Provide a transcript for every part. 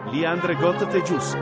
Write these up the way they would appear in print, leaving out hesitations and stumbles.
Leandre Gotte Gius.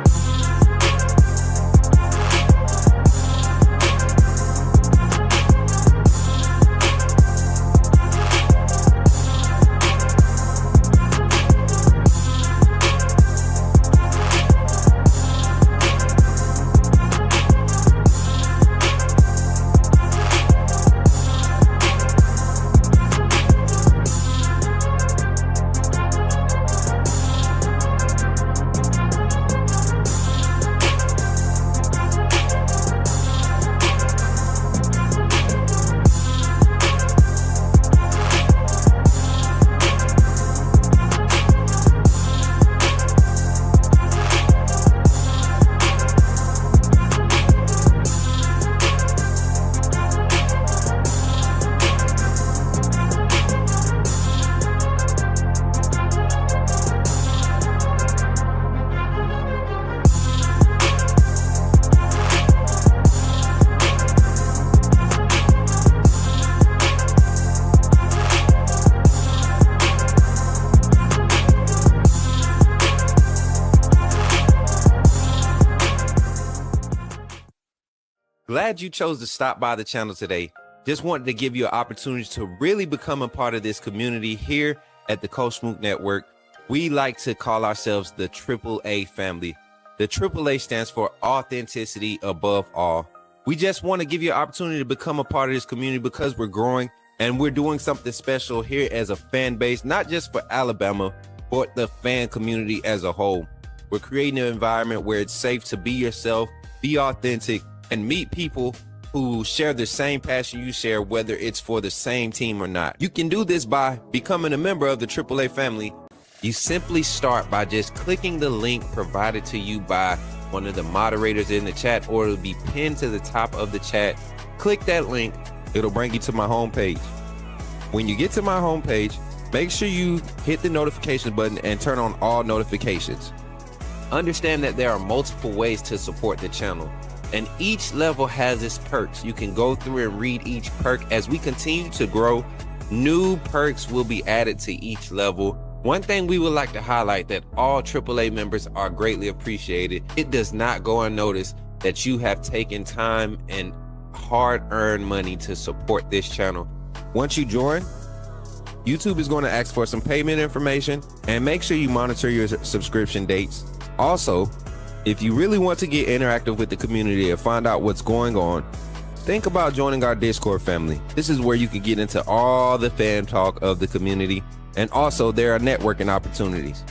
Glad you chose to stop by the channel today. Just wanted to give you an opportunity to really become a part of this community here at the Coach Smook Network. We like to call ourselves the AAA family. The AAA stands for authenticity above all. We just want to give you an opportunity to become a part of this community because we're growing and we're doing something special here as a fan base, not just for Alabama, but the fan community as a whole. We're creating an environment where it's safe to be yourself, be authentic, and meet people who share the same passion you share, whether it's for the same team or not. You can do this by becoming a member of the AAA family. You simply start by just clicking the link provided to you by one of the moderators in the chat, or it'll be pinned to the top of the chat. Click that link, it'll bring you to my homepage. When you get to my homepage, make sure you hit the notification button and turn on all notifications. Understand that there are multiple ways to support the channel, and each level has its perks. You can go through and read each perk. As we continue to grow, new perks will be added to each level. One thing we would like to highlight that all AAA members are greatly appreciated. It does not go unnoticed that you have taken time and hard-earned money to support this channel. Once you join, YouTube is going to ask for some payment information, and make sure you monitor your subscription dates. Also, if you really want to get interactive with the community and find out what's going on, think about joining our Discord family. This is where you can get into all the fan talk of the community, and also there are networking opportunities.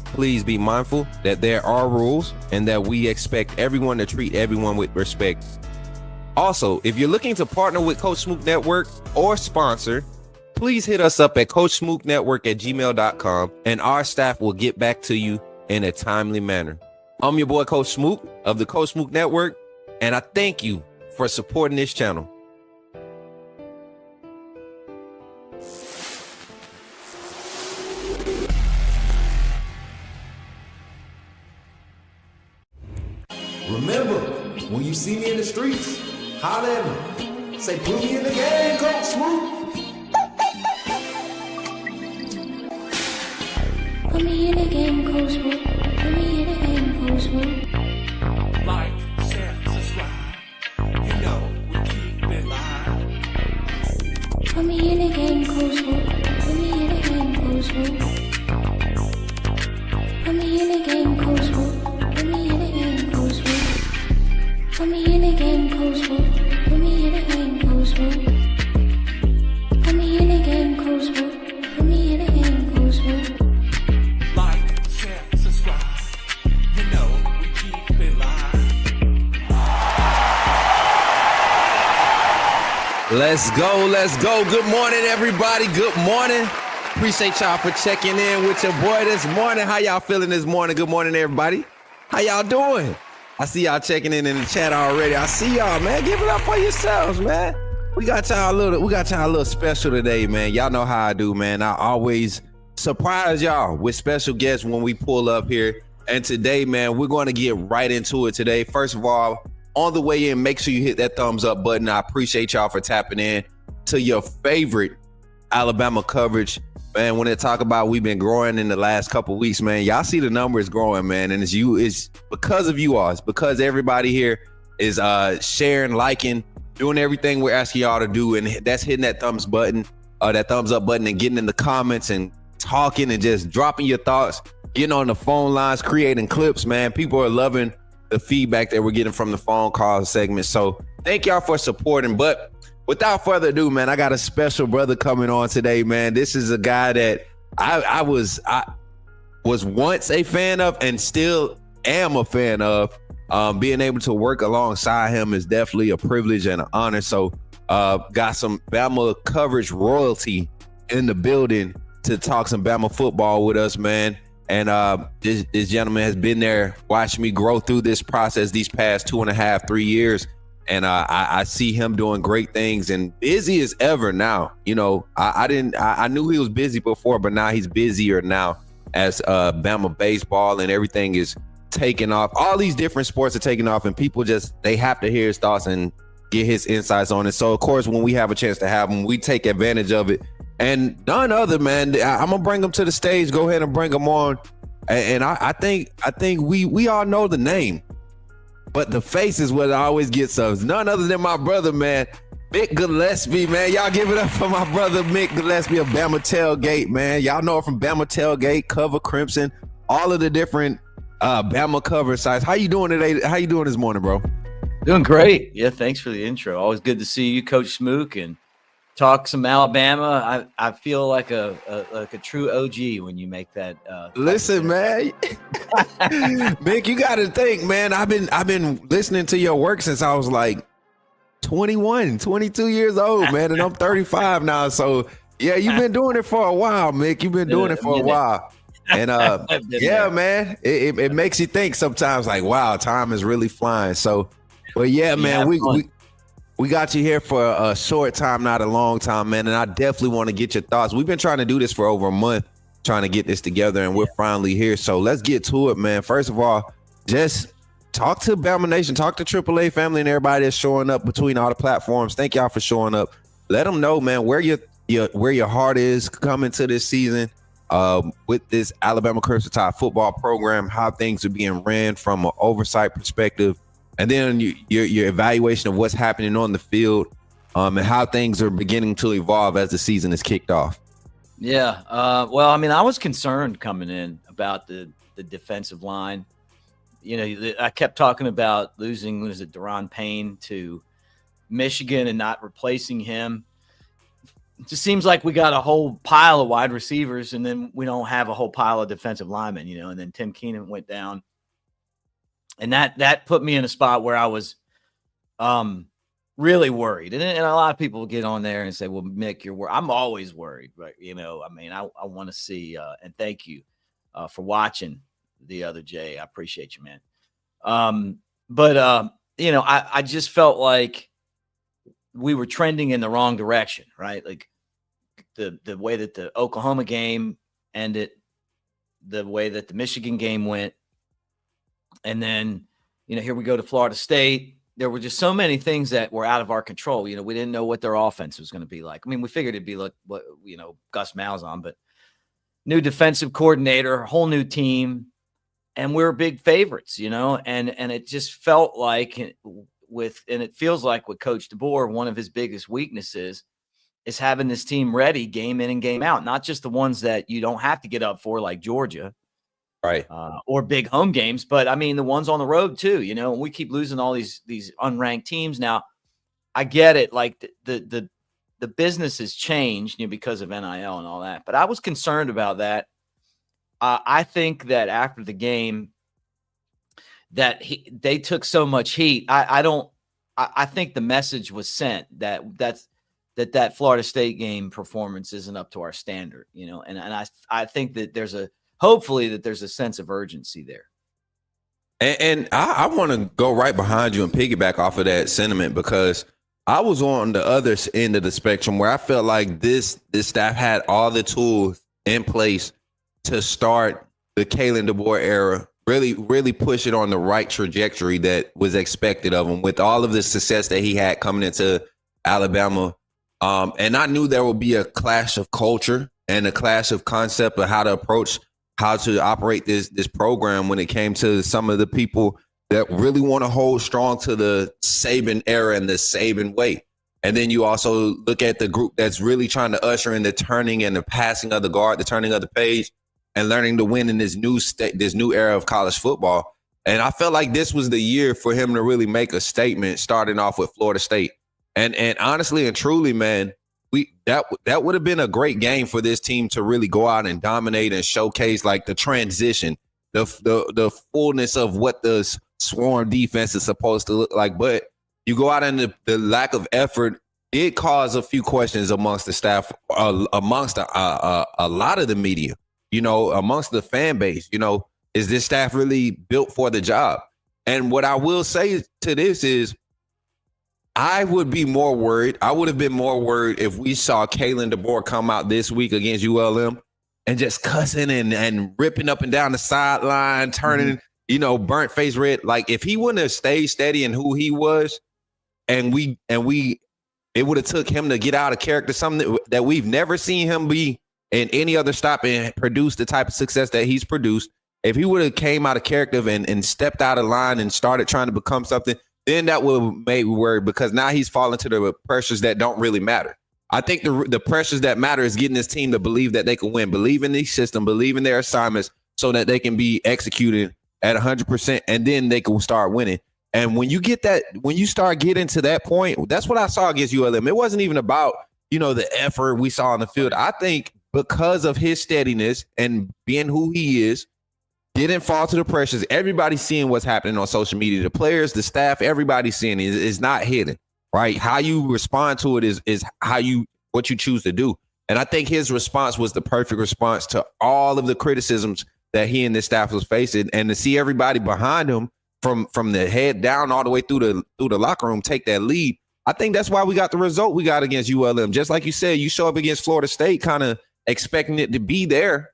Please be mindful that there are rules and that we expect everyone to treat everyone with respect. Also, if you're looking to partner with Coach Smook Network or sponsor, please hit us up at coachsmooknetwork@gmail.com, and our staff will get back to you in a timely manner. I'm your boy, Coach Smook of the Coach Smook Network, and I thank you for supporting this channel. Remember, when you see me in the streets, holler at me. Say, put me in the game, Coach Smook. Put me in the game, Coach Smook. Put me in the game, Coach Smook. Like, share, subscribe. You know we keep it live. Put me in the game, Coach Smook. Put me in the game, Coach Smook. Put me in the game, Coach Smook. Put me in the game, Coach Smook. Put me in the game, Coach Smook. Put me in the game, Coach Smook. Put me in the game, Coach Smook. Put me in the game, Coach Smook. Like, share, subscribe. You know we keep it live. Let's go, let's go. Good morning, everybody. Good morning. Appreciate y'all for checking in with your boy this morning. How y'all feeling this morning? Good morning, everybody. How y'all doing? I see y'all checking in the chat already. I see y'all, man. Give it up for yourselves, man. We got y'all a little special today, man. Y'all know how I do, man. I always surprise y'all with special guests when we pull up here. And today, man, we're going to get right into it today. First of all, on the way in, make sure you hit that thumbs up button. I appreciate y'all for tapping in to your favorite Alabama coverage, man. When they talk about we've been growing in the last couple weeks, man, y'all see the numbers growing, man. And it's because of you all. It's because everybody here is sharing, liking, doing everything we're asking y'all to do. And that's hitting that thumbs up button and getting in the comments and talking and just dropping your thoughts, getting on the phone lines, creating clips, man. People are loving the feedback that we're getting from the phone call segment. So thank y'all for supporting. But without further ado, man, I got a special brother coming on today, man. This is a guy that I was once a fan of and still am a fan of. Being able to work alongside him is definitely a privilege and an honor. So got some Bama coverage royalty in the building to talk some Bama football with us, man. And this gentleman has been there, watched me grow through this process these past 2.5, 3 years. And I see him doing great things and busy as ever now. You know, I knew he was busy before, but now he's busier now as Bama baseball and everything is taking off. All these different sports are taking off, and people they have to hear his thoughts and get his insights on it. So, of course, when we have a chance to have him, we take advantage of it. And none other, man, I'm gonna bring him to the stage. Go ahead and bring him on. And I think we all know the name, but the face is what always gets us. None other than my brother, man, Mick Gillispie, man. Y'all give it up for my brother Mick Gillispie of Bama Tailgate, man. Y'all know him from Bama Tailgate, Cover Crimson, all of the different Bama cover sites. How you doing today? How you doing this morning, bro? Doing great. Yeah, thanks for the intro. Always good to see you, Coach Smook, and talk some Alabama. I feel like a true OG when you make that. Listen, man, Mick, you got to think, man. I've been listening to your work since I was like 21, 22 years old, man, and I'm 35 now. So yeah, you've been doing it for a while, Mick. You've been doing it for a while. And yeah, man, it makes you think sometimes, like, wow, time is really flying. So, but yeah, man, we got you here for a short time, not a long time, man. And I definitely want to get your thoughts. We've been trying to do this for over a month, trying to get this together, and we're finally here. So let's get to it, man. First of all, just talk to Bama Nation, talk to AAA family and everybody that's showing up between all the platforms. Thank y'all for showing up. Let them know, man, where your heart is coming to this season. With this Alabama Crimson Tide football program, how things are being ran from an oversight perspective, and then your evaluation of what's happening on the field, and how things are beginning to evolve as the season is kicked off. Yeah. Well, I mean, I was concerned coming in about the defensive line. You know, I kept talking about losing, Daron Payne to Michigan and not replacing him. It just seems like we got a whole pile of wide receivers, and then we don't have a whole pile of defensive linemen, you know, and then Tim Keenan went down. And that put me in a spot where I was really worried. And a lot of people get on there and say, well, Mick, you're worried. I'm always worried. But, you know, I mean, I want to see and thank you for watching the other Jay. I appreciate you, man. But you know, I just felt like we were trending in the wrong direction, right? Like the way that the Oklahoma game ended, the way that the Michigan game went. And then, you know, here we go to Florida State. There were just so many things that were out of our control. You know, we didn't know what their offense was going to be like. I mean, we figured it'd be like, what, you know, Gus Malzahn, but new defensive coordinator, whole new team. And we're big favorites, you know, and it just felt like and it feels like with Coach DeBoer, one of his biggest weaknesses is having this team ready game in and game out, not just the ones that you don't have to get up for, like Georgia, right? Or big home games, but I mean the ones on the road too. You know, and we keep losing all these unranked teams. Now, I get it, like the business has changed, you know, because of NIL and all that. But I was concerned about that. I think that after the game, that they took so much heat. I think the message was sent that Florida State game performance isn't up to our standard, you know, and I think that hopefully there's a sense of urgency there. And I want to go right behind you and piggyback off of that sentiment, because I was on the other end of the spectrum where I felt like this staff had all the tools in place to start the Kalen DeBoer era, really push it on the right trajectory that was expected of him with all of the success that he had coming into Alabama. And I knew there would be a clash of culture and a clash of concept of how to approach, how to operate this program when it came to some of the people that really want to hold strong to the Saban era and the Saban way. And then you also look at the group that's really trying to usher in the turning and the passing of the guard, the turning of the page, and learning to win in this new era of college football. And I felt like this was the year for him to really make a statement, starting off with Florida State. And honestly and truly, man, that would have been a great game for this team to really go out and dominate and showcase like the transition, the fullness of what the swarm defense is supposed to look like. But you go out and the lack of effort did cause a few questions amongst the staff, amongst a lot of the media, amongst the fan base. Is this staff really built for the job? And what I will say to this is, I would be more worried. I would have been more worried if we saw Kalen DeBoer come out this week against ULM and just cussing and ripping up and down the sideline, turning, burnt face red. Like if he wouldn't have stayed steady in who he was, and it would have took him to get out of character, something that we've never seen him be in any other stop and produce the type of success that he's produced. If he would have came out of character and stepped out of line and started trying to become something, then that would make me worried, because now he's falling to the pressures that don't really matter. I think the pressures that matter is getting this team to believe that they can win, believe in the system, believe in their assignments so that they can be executed at 100%, and then they can start winning. And when you start getting to that point, that's what I saw against ULM. It wasn't even about, the effort we saw on the field. I think because of his steadiness and being who he is, didn't fall to the pressures. Everybody's seeing what's happening on social media. The players, the staff, everybody's seeing it. It's not hidden, right? How you respond to it is what you choose to do. And I think his response was the perfect response to all of the criticisms that he and the staff was facing, and to see everybody behind him from the head down all the way through the locker room take that lead. I think that's why we got the result we got against ULM. Just like you said, you show up against Florida State kind of expecting it to be there.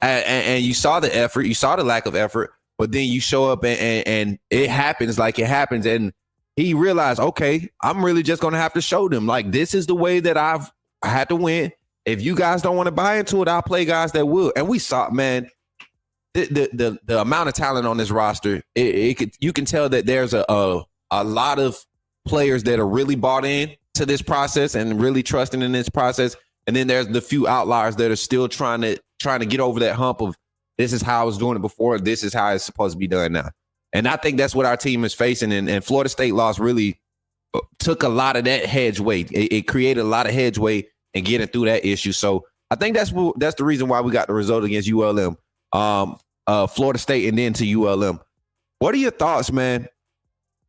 And you saw the effort, you saw the lack of effort, but then you show up and it happens like it happens. And he realized, okay, I'm really just going to have to show them, like, this is the way that I had to win. If you guys don't want to buy into it, I'll play guys that will. And we saw, man, the amount of talent on this roster, you can tell that there's a lot of players that are really bought in to this process and really trusting in this process. And then there's the few outliers that are still trying to get over that hump of, this is how I was doing it before, this is how it's supposed to be done now. And I think that's what our team is facing. And Florida State loss really took a lot of that hedgeway. It created a lot of hedgeway in getting through that issue. So I think that's the reason why we got the result against ULM, Florida State, and then to ULM. What are your thoughts, man?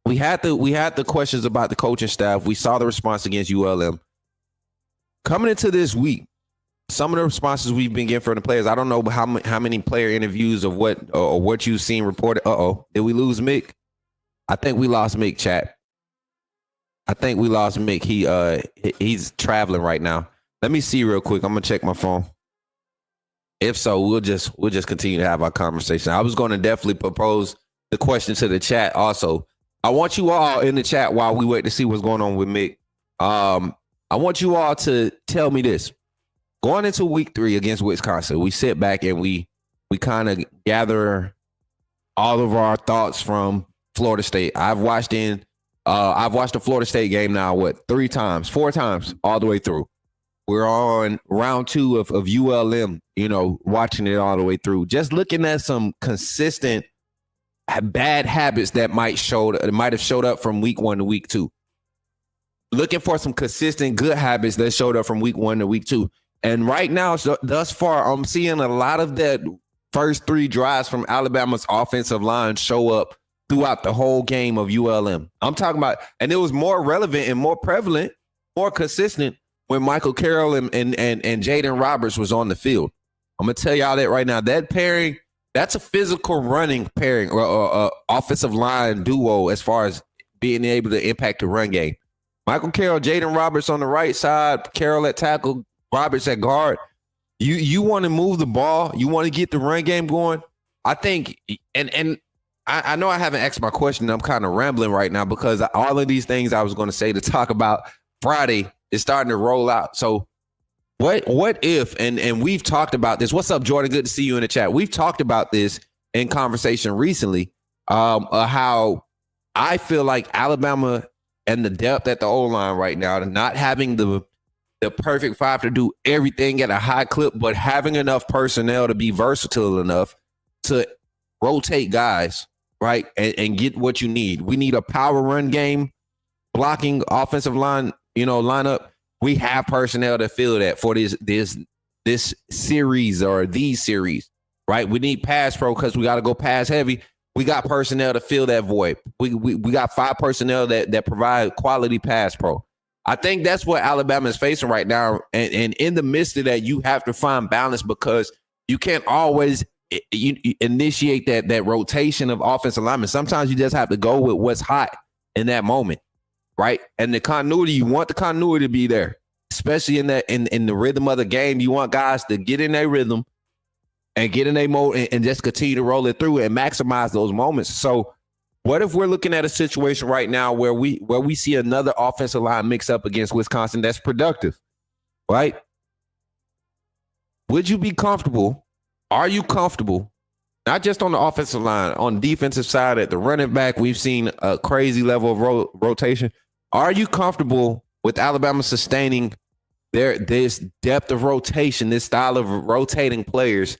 We had the questions about the coaching staff. We saw the response against ULM. Coming into this week, some of the responses we've been getting from the players, I don't know how many player interviews of what you've seen reported. Did we lose Mick? I think we lost Mick, chat. I think we lost Mick. He's traveling right now. Let me see real quick. I'm gonna check my phone. If so, we'll just continue to have our conversation. I was going to definitely propose the question to the chat also. I want you all in the chat, while we wait to see what's going on with Mick. I want you all to tell me this. Going into week 3 against Wisconsin, we sit back and we kind of gather all of our thoughts from Florida State. I've watched the Florida State game now, 4 times all the way through. We're on round 2 of ULM, watching it all the way through. Just looking at some consistent bad habits that might have showed up from week 1 to week 2. Looking for some consistent good habits that showed up from week 1 to week 2. And right now, thus far, I'm seeing a lot of that first 3 drives from Alabama's offensive line show up throughout the whole game of ULM. I'm talking about, and it was more relevant and more prevalent, more consistent when Michael Carroll and Jaden Roberts was on the field. I'm going to tell y'all that right now. That pairing, that's a physical running pairing, or offensive line duo as far as being able to impact the run game. Michael Carroll, Jaden Roberts on the right side, Carroll at tackle, Roberts at guard. You want to move the ball. You want to get the run game going. I think, and I know I haven't asked my question. I'm kind of rambling right now because all of these things I was going to say to talk about Friday is starting to roll out. So what if, and we've talked about this. What's up, Jordan? Good to see you in the chat. We've talked about this in conversation recently, how I feel like Alabama and the depth at the O-line right now, not having the perfect five to do everything at a high clip, but having enough personnel to be versatile enough to rotate guys, right, and get what you need. We need a power run game, blocking offensive line, lineup. We have personnel to fill that for this series or these series, right? We need pass pro because we got to go pass heavy. We got personnel to fill that void. We got 5 personnel that provide quality pass pro. I think that's what Alabama is facing right now. And in the midst of that, you have to find balance because you can't always initiate that rotation of offensive linemen. Sometimes you just have to go with what's hot in that moment, right? And the continuity, you want the continuity to be there, especially in the rhythm of the game. You want guys to get in their rhythm and get in their mode and just continue to roll it through and maximize those moments. So what if we're looking at a situation right now where we see another offensive line mix up against Wisconsin that's productive, right? Would you be comfortable? Are you comfortable? Not just on the offensive line, on the defensive side at the running back, we've seen a crazy level of rotation. Are you comfortable with Alabama sustaining this depth of rotation, this style of rotating players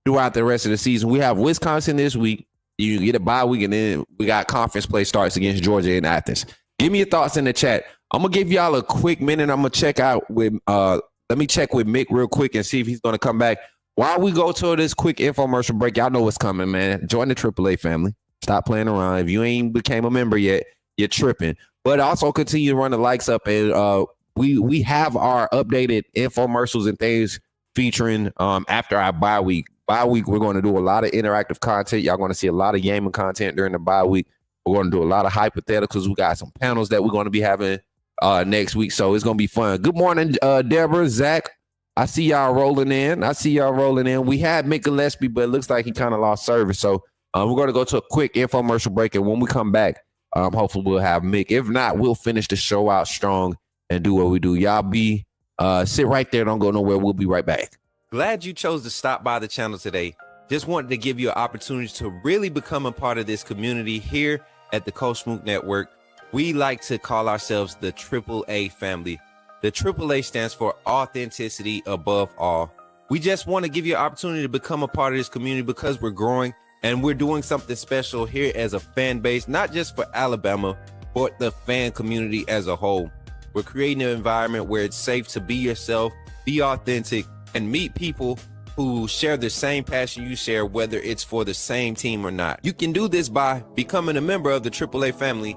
throughout the rest of the season? We have Wisconsin this week. You get a bye week, and then we got conference play starts against Georgia in Athens. Give me your thoughts in the chat. I'm going to give y'all a quick minute. I'm going to check out with let me check with Mick real quick and see if he's going to come back. While we go to this quick infomercial break, y'all know what's coming, man. Join the AAA family. Stop playing around. If you ain't became a member yet, you're tripping. But also continue to run the likes up, and we have our updated infomercials and things featuring after our bye week. Bye week, we're going to do a lot of interactive content. Y'all going to see a lot of gaming content during the bye week. We're going to do a lot of hypotheticals. We got some panels that we're going to be having next week, so it's going to be fun. Good morning, Deborah, Zach. I see y'all rolling in. We had Mick Gillispie, but it looks like he kind of lost service. So we're going to go to a quick infomercial break, and when we come back, hopefully we'll have Mick. If not, we'll finish the show out strong and do what we do. Y'all sit right there. Don't go nowhere. We'll be right back. Glad you chose to stop by the channel today. Just wanted to give you an opportunity to really become a part of this community here at the Coach Smook Network. We like to call ourselves the AAA family. The AAA stands for authenticity above all. We just want to give you an opportunity to become a part of this community because we're growing and we're doing something special here as a fan base, not just for Alabama, but the fan community as a whole. We're creating an environment where it's safe to be yourself, be authentic, and meet people who share the same passion you share, whether it's for the same team or not. You can do this by becoming a member of the AAA family.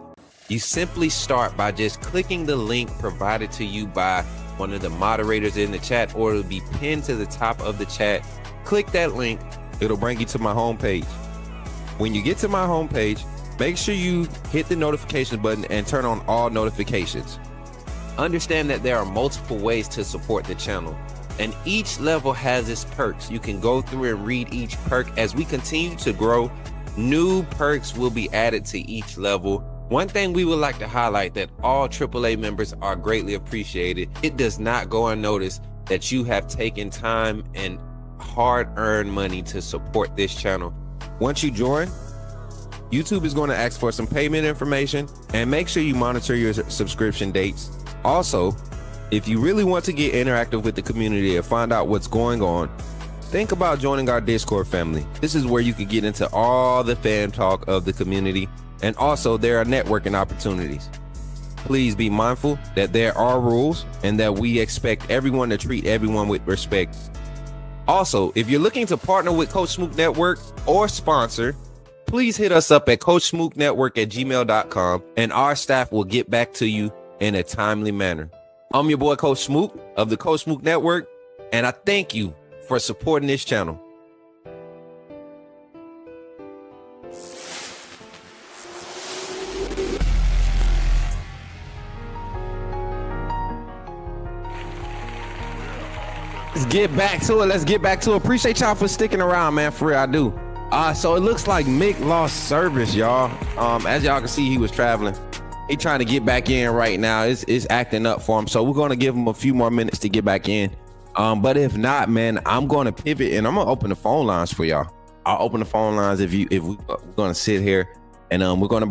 You simply start by just clicking the link provided to you by one of the moderators in the chat, or it'll be pinned to the top of the chat. Click that link. It'll bring you to my homepage. When you get to my homepage, make sure you hit the notification button and turn on all notifications. Understand that there are multiple ways to support the channel, and each level has its perks. You can go through and read each perk. As we continue to grow, new perks will be added to each level. One thing we would like to highlight that all AAA members are greatly appreciated. It does not go unnoticed that you have taken time and hard-earned money to support this channel. Once you join, YouTube is going to ask for some payment information, and make sure you monitor your subscription dates. Also, if you really want to get interactive with the community and find out what's going on, think about joining our Discord family. This is where you can get into all the fan talk of the community, and also there are networking opportunities. Please be mindful that there are rules and that we expect everyone to treat everyone with respect. Also, if you're looking to partner with Coach Smook Network or sponsor, please hit us up at coachsmooknetwork@gmail.com, and our staff will get back to you in a timely manner. I'm your boy, Coach Smook of the Coach Smook Network, and I thank you for supporting this channel. Let's get back to it. Appreciate y'all for sticking around, man. For real, I do. So it looks like Mick lost service, y'all. As y'all can see, he was traveling. he trying to get back in right now. It's acting up for him. So we're gonna give him a few more minutes to get back in. But if not, man, I'm gonna pivot and I'm gonna open the phone lines for y'all. I'll open the phone lines if we're gonna sit here and we're gonna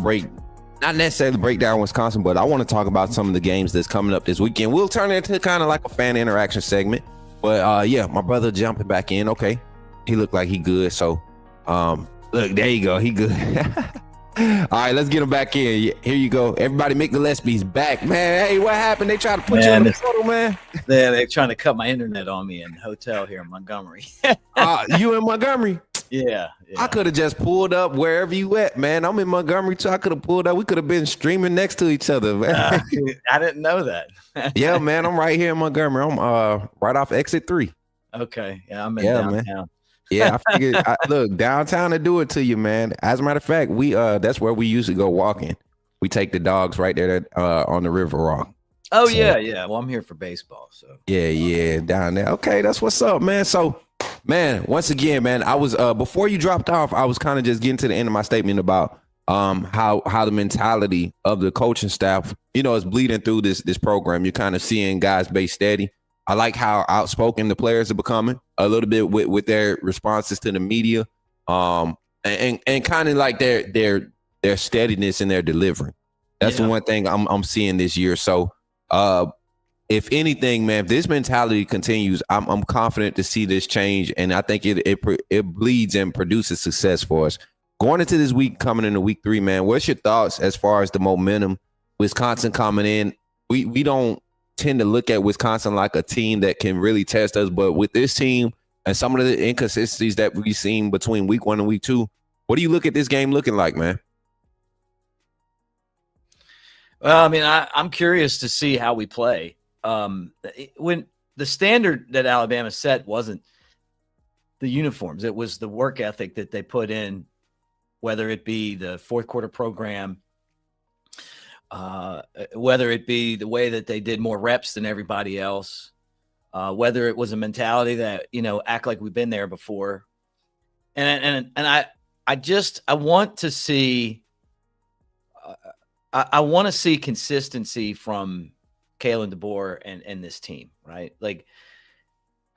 not necessarily break down Wisconsin, but I want to talk about some of the games that's coming up this weekend. We'll turn it into kind of like a fan interaction segment. But yeah, my brother jumping back in. Okay, he looked like he good. So look, there you go. He good. All right, let's get him back in. Here you go. Everybody, Mick Gillespie's back, man. Hey, what happened? They tried to put you in the photo, man. They're trying to cut my internet on me in the hotel here in Montgomery. You in Montgomery? Yeah. I could have just pulled up wherever you at, man. I'm in Montgomery too. I could have pulled up. We could have been streaming next to each other, man. I didn't know that. Yeah, man. I'm right here in Montgomery. I'm right off exit 3. Okay. Yeah, I'm in downtown. Man. Yeah, I figured. Look, downtown to do it to you, man. As a matter of fact, we that's where we usually go walking. We take the dogs right there on the River Rock. Oh, so, yeah. Well, I'm here for baseball, so yeah, down there. Okay, that's what's up, man. So, man, once again, man, I was before you dropped off, I was kind of just getting to the end of my statement about how the mentality of the coaching staff, is bleeding through this program. You're kind of seeing guys base steady. I like how outspoken the players are becoming a little bit with their responses to the media, and kind of like their steadiness in their delivery. That's the one thing I'm seeing this year. So, if anything, man, if this mentality continues, I'm confident to see this change, and I think it bleeds and produces success for us going into this week. Coming into week 3, man, what's your thoughts as far as the momentum? Wisconsin coming in, we don't tend to look at Wisconsin like a team that can really test us, but with this team and some of the inconsistencies that we've seen between week 1 and week 2, what do you look at this game looking like, man? Well, I mean, I'm curious to see how we play. When the standard that Alabama set wasn't the uniforms, it was the work ethic that they put in, whether it be the fourth quarter program, whether it be the way that they did more reps than everybody else, whether it was a mentality that, act like we've been there before. And I want to see, I want to see consistency from Kalen DeBoer and this team, right? Like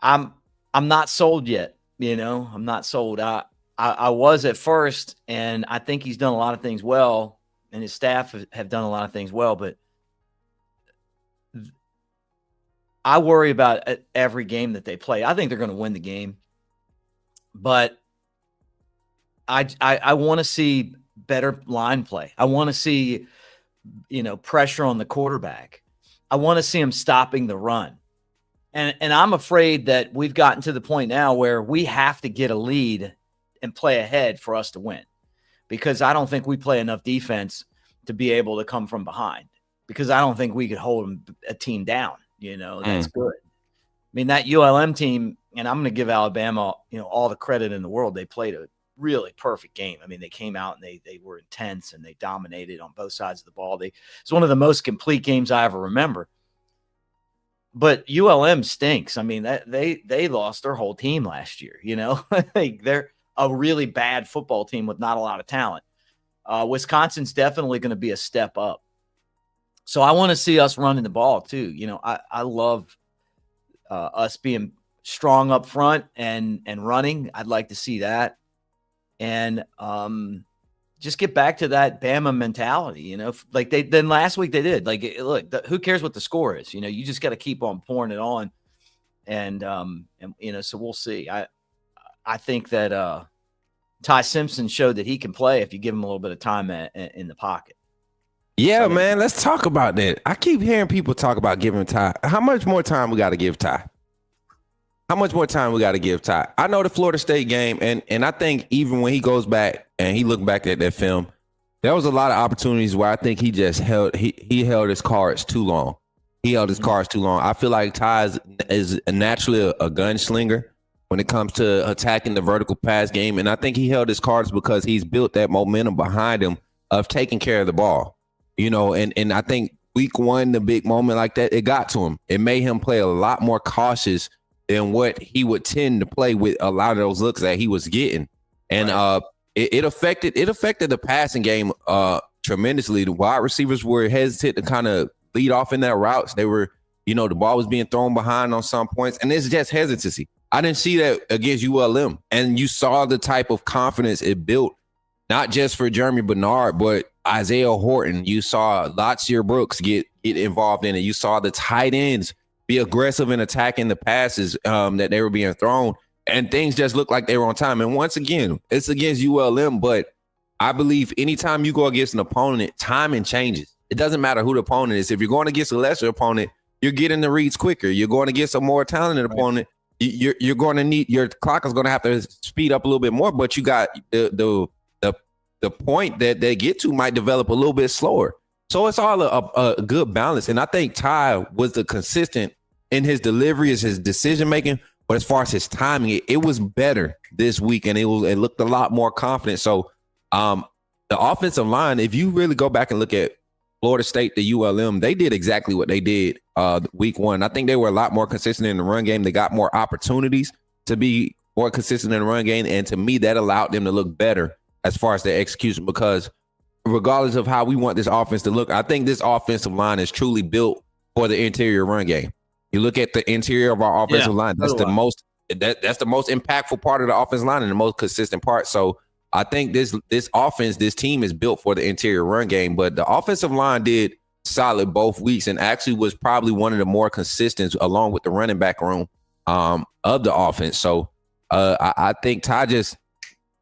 I'm not sold yet, I'm not sold. I was at first, and I think he's done a lot of things well, and his staff have done a lot of things well, but I worry about every game that they play. I think they're going to win the game, but I want to see better line play. I want to see, pressure on the quarterback. I want to see him stopping the run. And I'm afraid that we've gotten to the point now where we have to get a lead and play ahead for us to win, because I don't think we play enough defense to be able to come from behind, because I don't think we could hold a team down, that's good. I mean, that ULM team, and I'm going to give Alabama, all the credit in the world. They played a really perfect game. I mean, they came out and they were intense and they dominated on both sides of the ball. It's one of the most complete games I ever remember. But ULM stinks. I mean, they lost their whole team last year, they're a really bad football team with not a lot of talent. Wisconsin's definitely going to be a step up. So I want to see us running the ball too. I love us being strong up front and running. I'd like to see that. And just get back to that Bama mentality, like then last week they did. Like, look, who cares what the score is? You just got to keep on pouring it on. And so we'll see. I think that Ty Simpson showed that he can play if you give him a little bit of time in the pocket. Yeah, man, let's talk about that. I keep hearing people talk about giving Ty. How much more time we got to give Ty? How much more time we got to give Ty? I know the Florida State game, and I think even when he goes back and he looked back at that film, there was a lot of opportunities where I think he just held his cards too long. He held his cards too long. I feel like Ty is naturally a gunslinger when it comes to attacking the vertical pass game, and I think he held his cards because he's built that momentum behind him of taking care of the ball. And I think week 1, the big moment like that, it got to him. It made him play a lot more cautious than what he would tend to play with a lot of those looks that he was getting. And it affected the passing game tremendously. The wide receivers were hesitant to kind of lead off in their routes. They were, the ball was being thrown behind on some points, and it's just hesitancy. I didn't see that against ULM, and you saw the type of confidence it built, not just for Jeremy Bernard, but Isaiah Horton. You saw Latsier Brooks get involved in it. You saw the tight ends be aggressive in attacking the passes that they were being thrown, and things just looked like they were on time. And once again, it's against ULM, but I believe anytime you go against an opponent, timing changes. It doesn't matter who the opponent is. If you're going against a lesser opponent, you're getting the reads quicker. You're going against a more talented opponent. You're going to need, your clock is going to have to speed up a little bit more, but you got the point that they get to might develop a little bit slower. So it's all a good balance. And I think Ty was the consistent in his delivery, as his decision making, but as far as his timing, it was better this week, and it looked a lot more confident. So the offensive line, if you really go back and look at Florida State, the ULM, they did exactly what they did week one. I think they were a lot more consistent in the run game. They got more opportunities to be more consistent in the run game, and to me, that allowed them to look better as far as their execution, because regardless of how we want this offense to look, I think this offensive line is truly built for the interior run game. You look at the interior of our offensive line, that's the most impactful part of the offensive line and the most consistent part. So I think this offense, this team is built for the interior run game, but the offensive line did solid both weeks and actually was probably one of the more consistent along with the running back room of the offense. So I think Ty just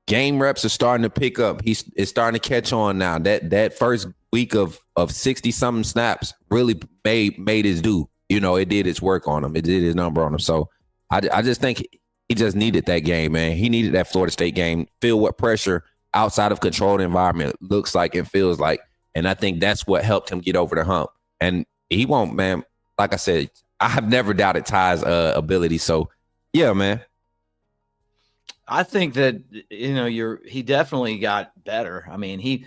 game reps are starting to pick up. He's starting to catch on now. That first week of 60 something snaps really made his due. It did its work on him. It did his number on him. So I just think he just needed that game, man. He needed that Florida State game. Feel what pressure outside of controlled environment looks like and feels like. And I think that's what helped him get over the hump. And he won't, man. Like I said, I have never doubted Ty's ability. So, yeah, man. I think that, he definitely got better. I mean,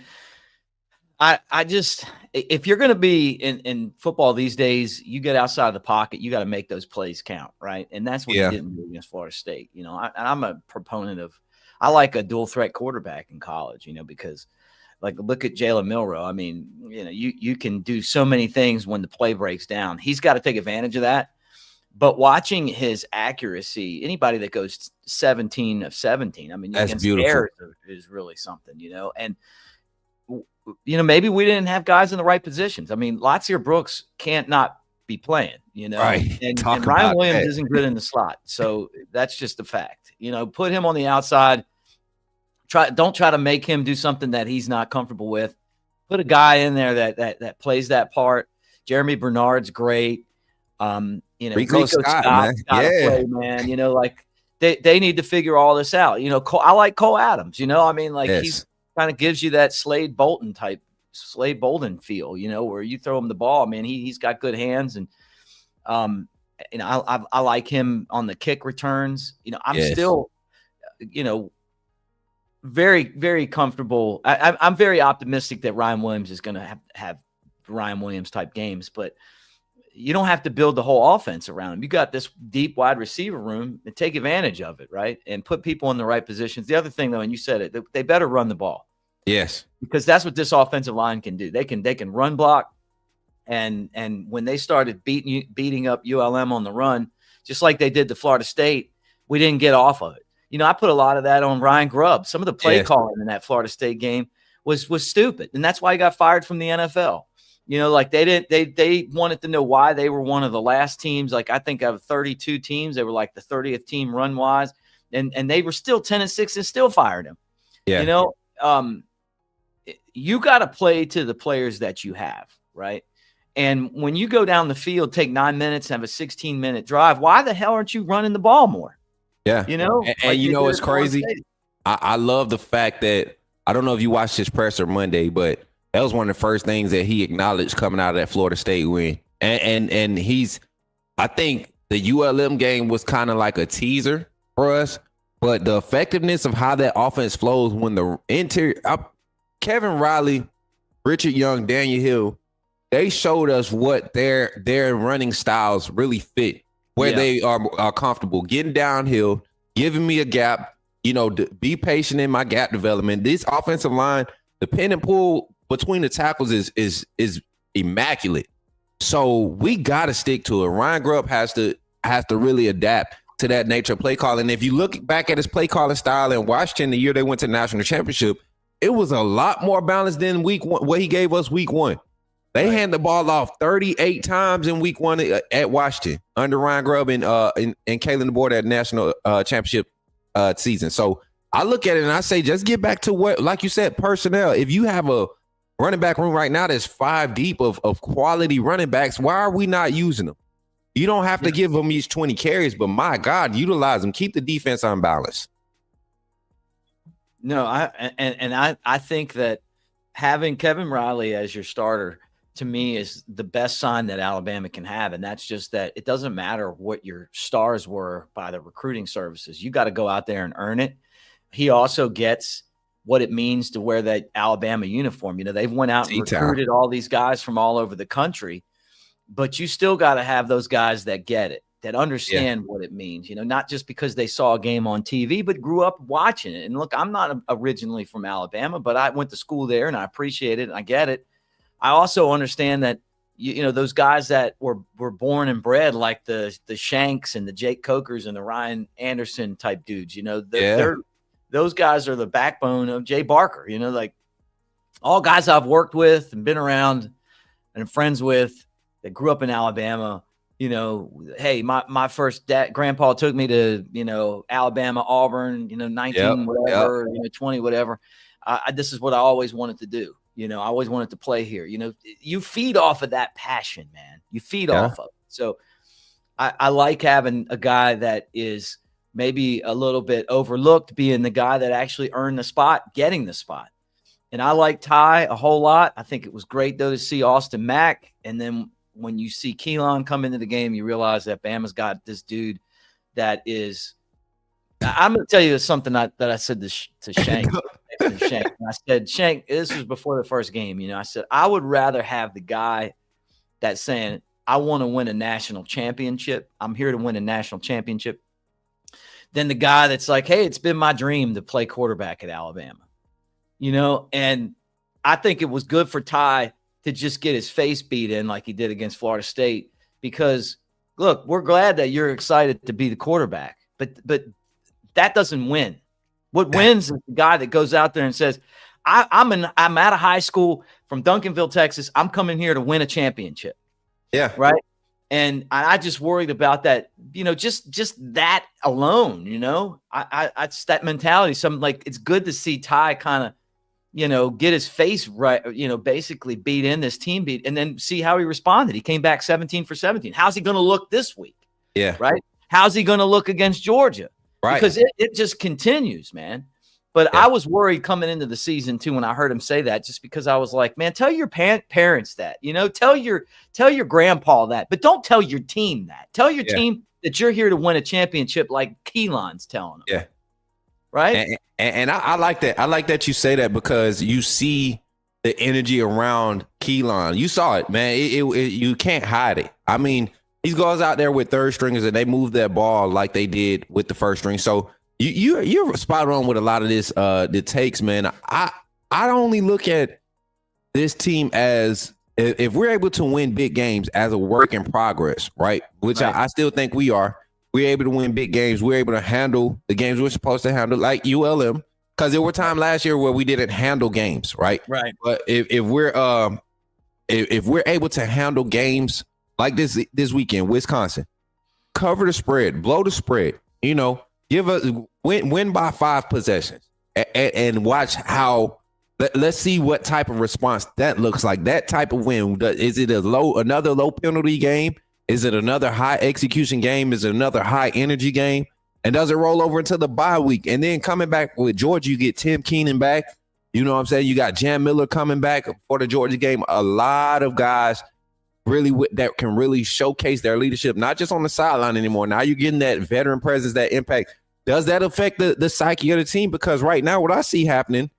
if you're going to be in football these days, you get outside of the pocket, you got to make those plays count, right? And that's what he didn't do against Florida State. I'm a proponent of, I like a dual threat quarterback in college, because like look at Jalen Milroe. I mean, you can do so many things when the play breaks down. He's got to take advantage of that. But watching his accuracy, anybody that goes 17 of 17, I mean, that's against beautiful. Bears is really something, and maybe we didn't have guys in the right positions. I mean, Latsier Brooks can't not be playing, Right. And Ryan Williams isn't good in the slot. So that's just a fact. Put him on the outside. Don't try to make him do something that he's not comfortable with. Put a guy in there that plays that part. Jeremy Bernard's great. Rico Scott man. Yeah. Play, man. Like they need to figure all this out. I like Cole Adams. He's kind of gives you that Slade Bolden feel, where you throw him the ball, man, he's got good hands. And, I like him on the kick returns. I'm still, very, very comfortable. I'm very optimistic that Ryan Williams is going to have Ryan Williams type games, but you don't have to build the whole offense around him. You got this deep wide receiver room and take advantage of it, right? And put people in the right positions. The other thing, though, and you said it, they better run the ball. Yes. Because that's what this offensive line can do. They can run block. And when they started beating up ULM on the run, just like they did to Florida State, we didn't get off of it. I put a lot of that on Ryan Grubb. Some of the play calling in that Florida State game was stupid. And that's why he got fired from the NFL. Like they wanted to know why they were one of the last teams. Like I think out of 32 teams, they were like the 30th team run wise, and they were still 10-6 and still fired him. Yeah. You got to play to the players that you have, right? And when you go down the field, take 9 minutes, and have a 16-minute drive, why the hell aren't you running the ball more? Yeah. And what's crazy? I love the fact that, I don't know if you watched his presser Monday, but that was one of the first things that he acknowledged coming out of that Florida State win. And I think the ULM game was kind of like a teaser for us, but the effectiveness of how that offense flows when the interior, Kevin Riley, Richard Young, Daniel Hill, they showed us what their running styles really fit, where they are comfortable getting downhill, giving me a gap, be patient in my gap development. This offensive line, the pin and pull between the tackles is immaculate. So we got to stick to it. Ryan Grubb has to really adapt to that nature of play calling. If you look back at his play calling style in Washington, the year they went to the national championship, it was a lot more balanced than week one, what he gave us week one. They hand the ball off 38 times in week one at Washington under Ryan Grubb and Kalen DeBoer at national championship season. So I look at it and I say, just get back to what, like you said, personnel. If you have a running back room right now that's 5 deep of quality running backs, why are we not using them? You don't have to give them each 20 carries, but my God, utilize them. Keep the defense unbalanced. No, I think that having Kevin Riley as your starter, to me, is the best sign that Alabama can have. And that's just that it doesn't matter what your stars were by the recruiting services. You got to go out there and earn it. He also gets what it means to wear that Alabama uniform. You know, they've went out and recruited all these guys from all over the country, but you still got to have those guys that get it, that understand what it means, you know, not just because they saw a game on TV, but grew up watching it. And look, I'm not originally from Alabama, but I went to school there and I appreciate it and I get it. I also understand that, you know, those guys that were born and bred like the Shanks and the Jake Cokers and the Ryan Anderson type dudes, you know, those guys are the backbone of Jay Barker, you know, like all guys I've worked with and been around and friends with that grew up in Alabama. You know, hey, my first grandpa took me to, you know, Alabama, Auburn, you know, 19, whatever, you know, 20, whatever. This is what I always wanted to do. You know, I always wanted to play here. You know, you feed off of that passion, man. You feed off of it. So I like having a guy that is maybe a little bit overlooked, being the guy that actually earned the spot, getting the spot. And I like Ty a whole lot. I think it was great, though, to see Austin Mack. And then when you see Keelan come into the game, you realize that Bama's got this dude that is – I'm going to tell you something that I said to Shank. Shank. And I said, Shank, this was before the first game. You know, I said, I would rather have the guy that's saying, I want to win a national championship. I'm here to win a national championship. Than the guy that's like, hey, it's been my dream to play quarterback at Alabama. You know, and I think it was good for Ty to just get his face beat in like he did against Florida State because, look, we're glad that you're excited to be the quarterback, but that doesn't win. What wins is the guy that goes out there and says, I'm out of high school from Duncanville, Texas. I'm coming here to win a championship. Yeah. Right. And I just worried about that, you know, just that alone, you know, it's that mentality. Something like it's good to see Ty kind of, you know, get his face right, you know, basically beat in this team beat and then see how he responded. He came back 17 for 17. How's he going to look this week? Yeah. Right. How's he going to look against Georgia? Right. Because it just continues, man. But I was worried coming into the season too when I heard him say that, just because I was like, man, tell your parents that, you know, tell your grandpa that, but don't tell your team that. Tell your team that you're here to win a championship, like Keelan's telling them. Yeah. Right. And I like that. I like that you say that because you see the energy around Keelan. You saw it, man. You can't hide it. I mean, he goes out there with third stringers and they move that ball like they did with the first string. So you're spot on with a lot of this the takes, man. I only look at this team as if we're able to win big games as a work in progress, right? Which I still think we are. We're able to win big games. We're able to handle the games we're supposed to handle, like ULM, because there were times last year where we didn't handle games, right? Right. But if we're able to handle games like this weekend, Wisconsin, cover the spread, blow the spread, you know. Give us win by 5 possessions and watch how. Let's see what type of response that looks like. That type of win. Is it another low penalty game? Is it another high execution game? Is it another high energy game? And does it roll over into the bye week? And then coming back with Georgia, you get Tim Keenan back. You know what I'm saying? You got Jan Miller coming back for the Georgia game. A lot of guys really that can really showcase their leadership, not just on the sideline anymore. Now you're getting that veteran presence, that impact. Does that affect the psyche of the team? Because right now what I see happening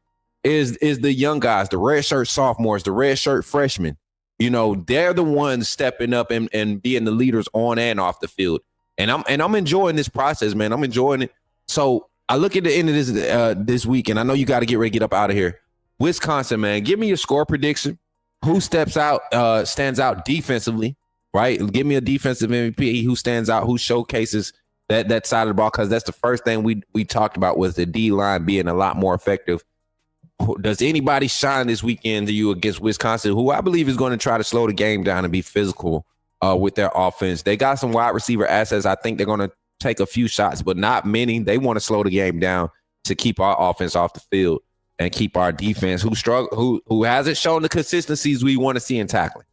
is the young guys, the red shirt sophomores, the red shirt freshmen. You know, they're the ones stepping up and being the leaders on and off the field. And I'm enjoying this process, man. I'm enjoying it. So I look at the end of this week, and I know you got to get ready to get up out of here. Wisconsin, man, give me your score prediction. Who stands out defensively, right? Give me a defensive MVP who stands out, who showcases that side of the ball, because that's the first thing we talked about was the D-line being a lot more effective. Does anybody shine this weekend to you against Wisconsin, who I believe is going to try to slow the game down and be physical with their offense? They got some wide receiver assets. I think they're going to take a few shots, but not many. They want to slow the game down to keep our offense off the field and keep our defense, who hasn't shown the consistencies we want to see in tackling.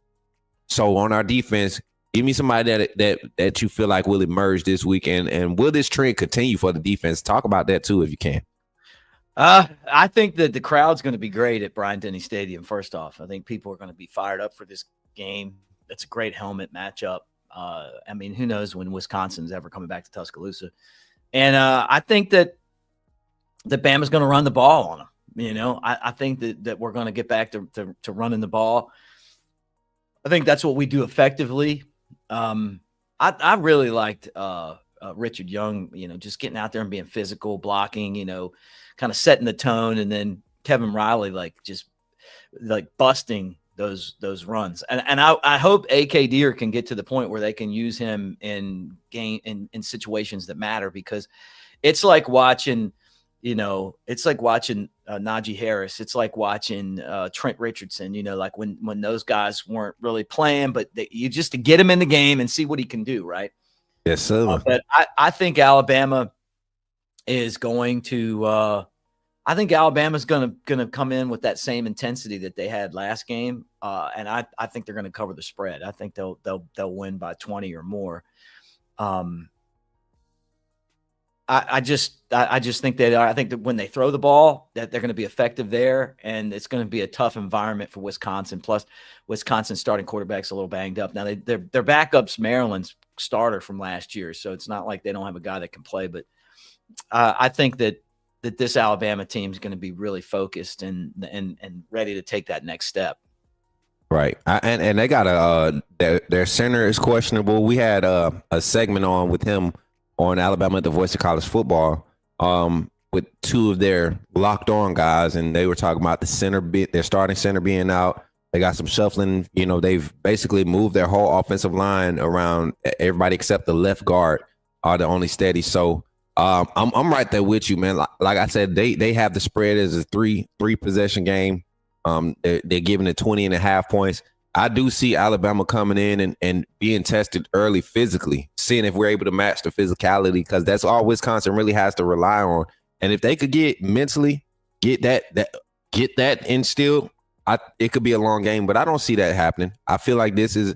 So on our defense, give me somebody that you feel like will emerge this weekend, and will this trend continue for the defense? Talk about that too, if you can. I think that the crowd's going to be great at Bryant-Denny Stadium. First off, I think people are going to be fired up for this game. It's a great helmet matchup. I mean, who knows when Wisconsin's ever coming back to Tuscaloosa. And I think that Bama's going to run the ball on them. You know, I think that we're going to get back to running the ball. I think that's what we do effectively. I really liked Richard Young, you know, just getting out there and being physical, blocking, you know, kind of setting the tone, and then Kevin Riley just busting those runs. And I hope AK Deer can get to the point where they can use him in situations that matter, because it's like watching, you know, it's like watching Najee Harris. It's like watching Trent Richardson, you know, like when those guys weren't really playing, but you just to get him in the game and see what he can do. Right. Yes, sir. But I think Alabama is going to I think Alabama's going to come in with that same intensity that they had last game, and I think they're going to cover the spread. I think they'll win by 20 or more. I just think I think that when they throw the ball, that they're going to be effective there, and it's going to be a tough environment for Wisconsin. Plus, Wisconsin's starting quarterback's a little banged up now. Their backup's Maryland's starter from last year, so it's not like they don't have a guy that can play. But I think that this Alabama team is going to be really focused and ready to take that next step. Right. And they got their center is questionable. We had a segment on with him on Alabama, the voice of college football, with two of their locked on guys. And they were talking about their starting center being out. They got some shuffling. You know, they've basically moved their whole offensive line around. Everybody except the left guard are the only steady. So, I'm right there with you, man. Like I said, they have the spread as a three possession game. They're giving it 20.5 points. I do see Alabama coming in and being tested early physically, seeing if we're able to match the physicality, because that's all Wisconsin really has to rely on. And if they could get that instilled, it could be a long game. But I don't see that happening. I feel like this is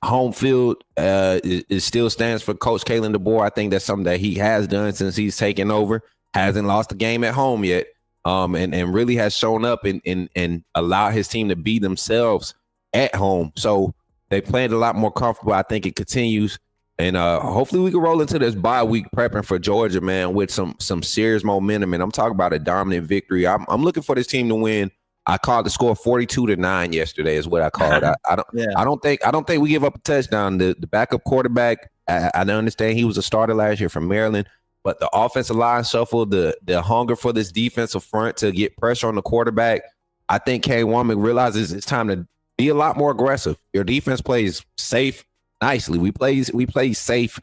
home field. It still stands for Coach Kalen DeBoer. I think that's something that he has done since he's taken over. Hasn't lost a game at home yet, and really has shown up and allowed his team to be themselves at home. So they played a lot more comfortable. I think it continues, and hopefully we can roll into this bye week prepping for Georgia, man, with some serious momentum. And I'm talking about a dominant victory. I'm looking for this team to win. I called the score 42-9 yesterday is what I called. I don't think we give up a touchdown. The backup quarterback, I understand he was a starter last year from Maryland, but the offensive line shuffle, the hunger for this defensive front to get pressure on the quarterback, I think Kane Womack realizes it's time to be a lot more aggressive. Your defense plays safe nicely. We play safe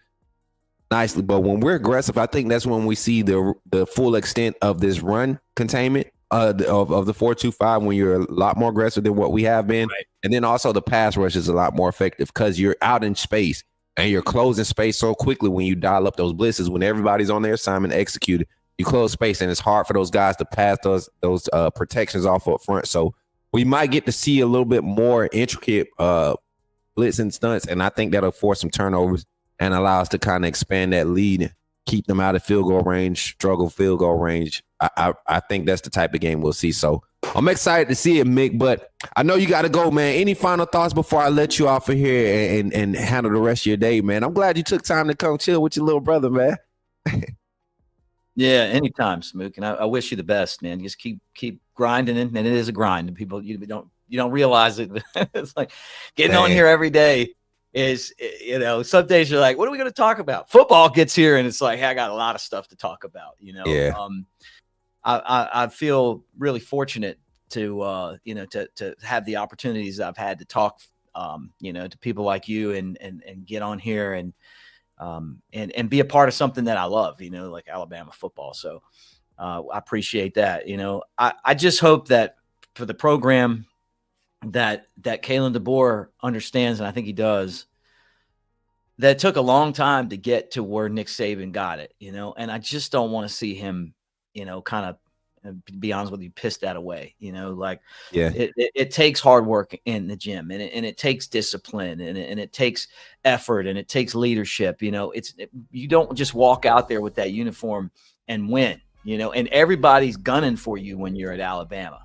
nicely, but when we're aggressive, I think that's when we see the full extent of this run containment. Of the 4-2-5, when you're a lot more aggressive than what we have been. Right. And then also the pass rush is a lot more effective because you're out in space and you're closing space so quickly when you dial up those blitzes. When everybody's on their assignment to execute it, you close space, and it's hard for those guys to pass those protections off up front. So we might get to see a little bit more intricate blitzing stunts, and I think that'll force some turnovers and allow us to kind of expand that lead, keep them out of field goal range, struggle field goal range. I think that's the type of game we'll see. So I'm excited to see it, Mick, but I know you got to go, man. Any final thoughts before I let you off of here and handle the rest of your day, man? I'm glad you took time to come chill with your little brother, man. Yeah, anytime, Smook. And I wish you the best, man. Just keep grinding, and it is a grind. And people, you don't realize it. It's like getting on here every day is, you know, some days you're like, what are we going to talk about? Football gets here, and it's like, hey, I got a lot of stuff to talk about, you know? Yeah. I feel really fortunate to to have the opportunities I've had to talk, to people like you and get on here and be a part of something that I love, like Alabama football. So I appreciate that. I just hope that for the program that Kalen DeBoer understands, and I think he does, that it took a long time to get to where Nick Saban got it, and I just don't want to see him, kind of, be honest with you, piss that away, it takes hard work in the gym, and it takes discipline, and it takes effort, and it takes leadership. You don't just walk out there with that uniform and win, and everybody's gunning for you when you're at Alabama.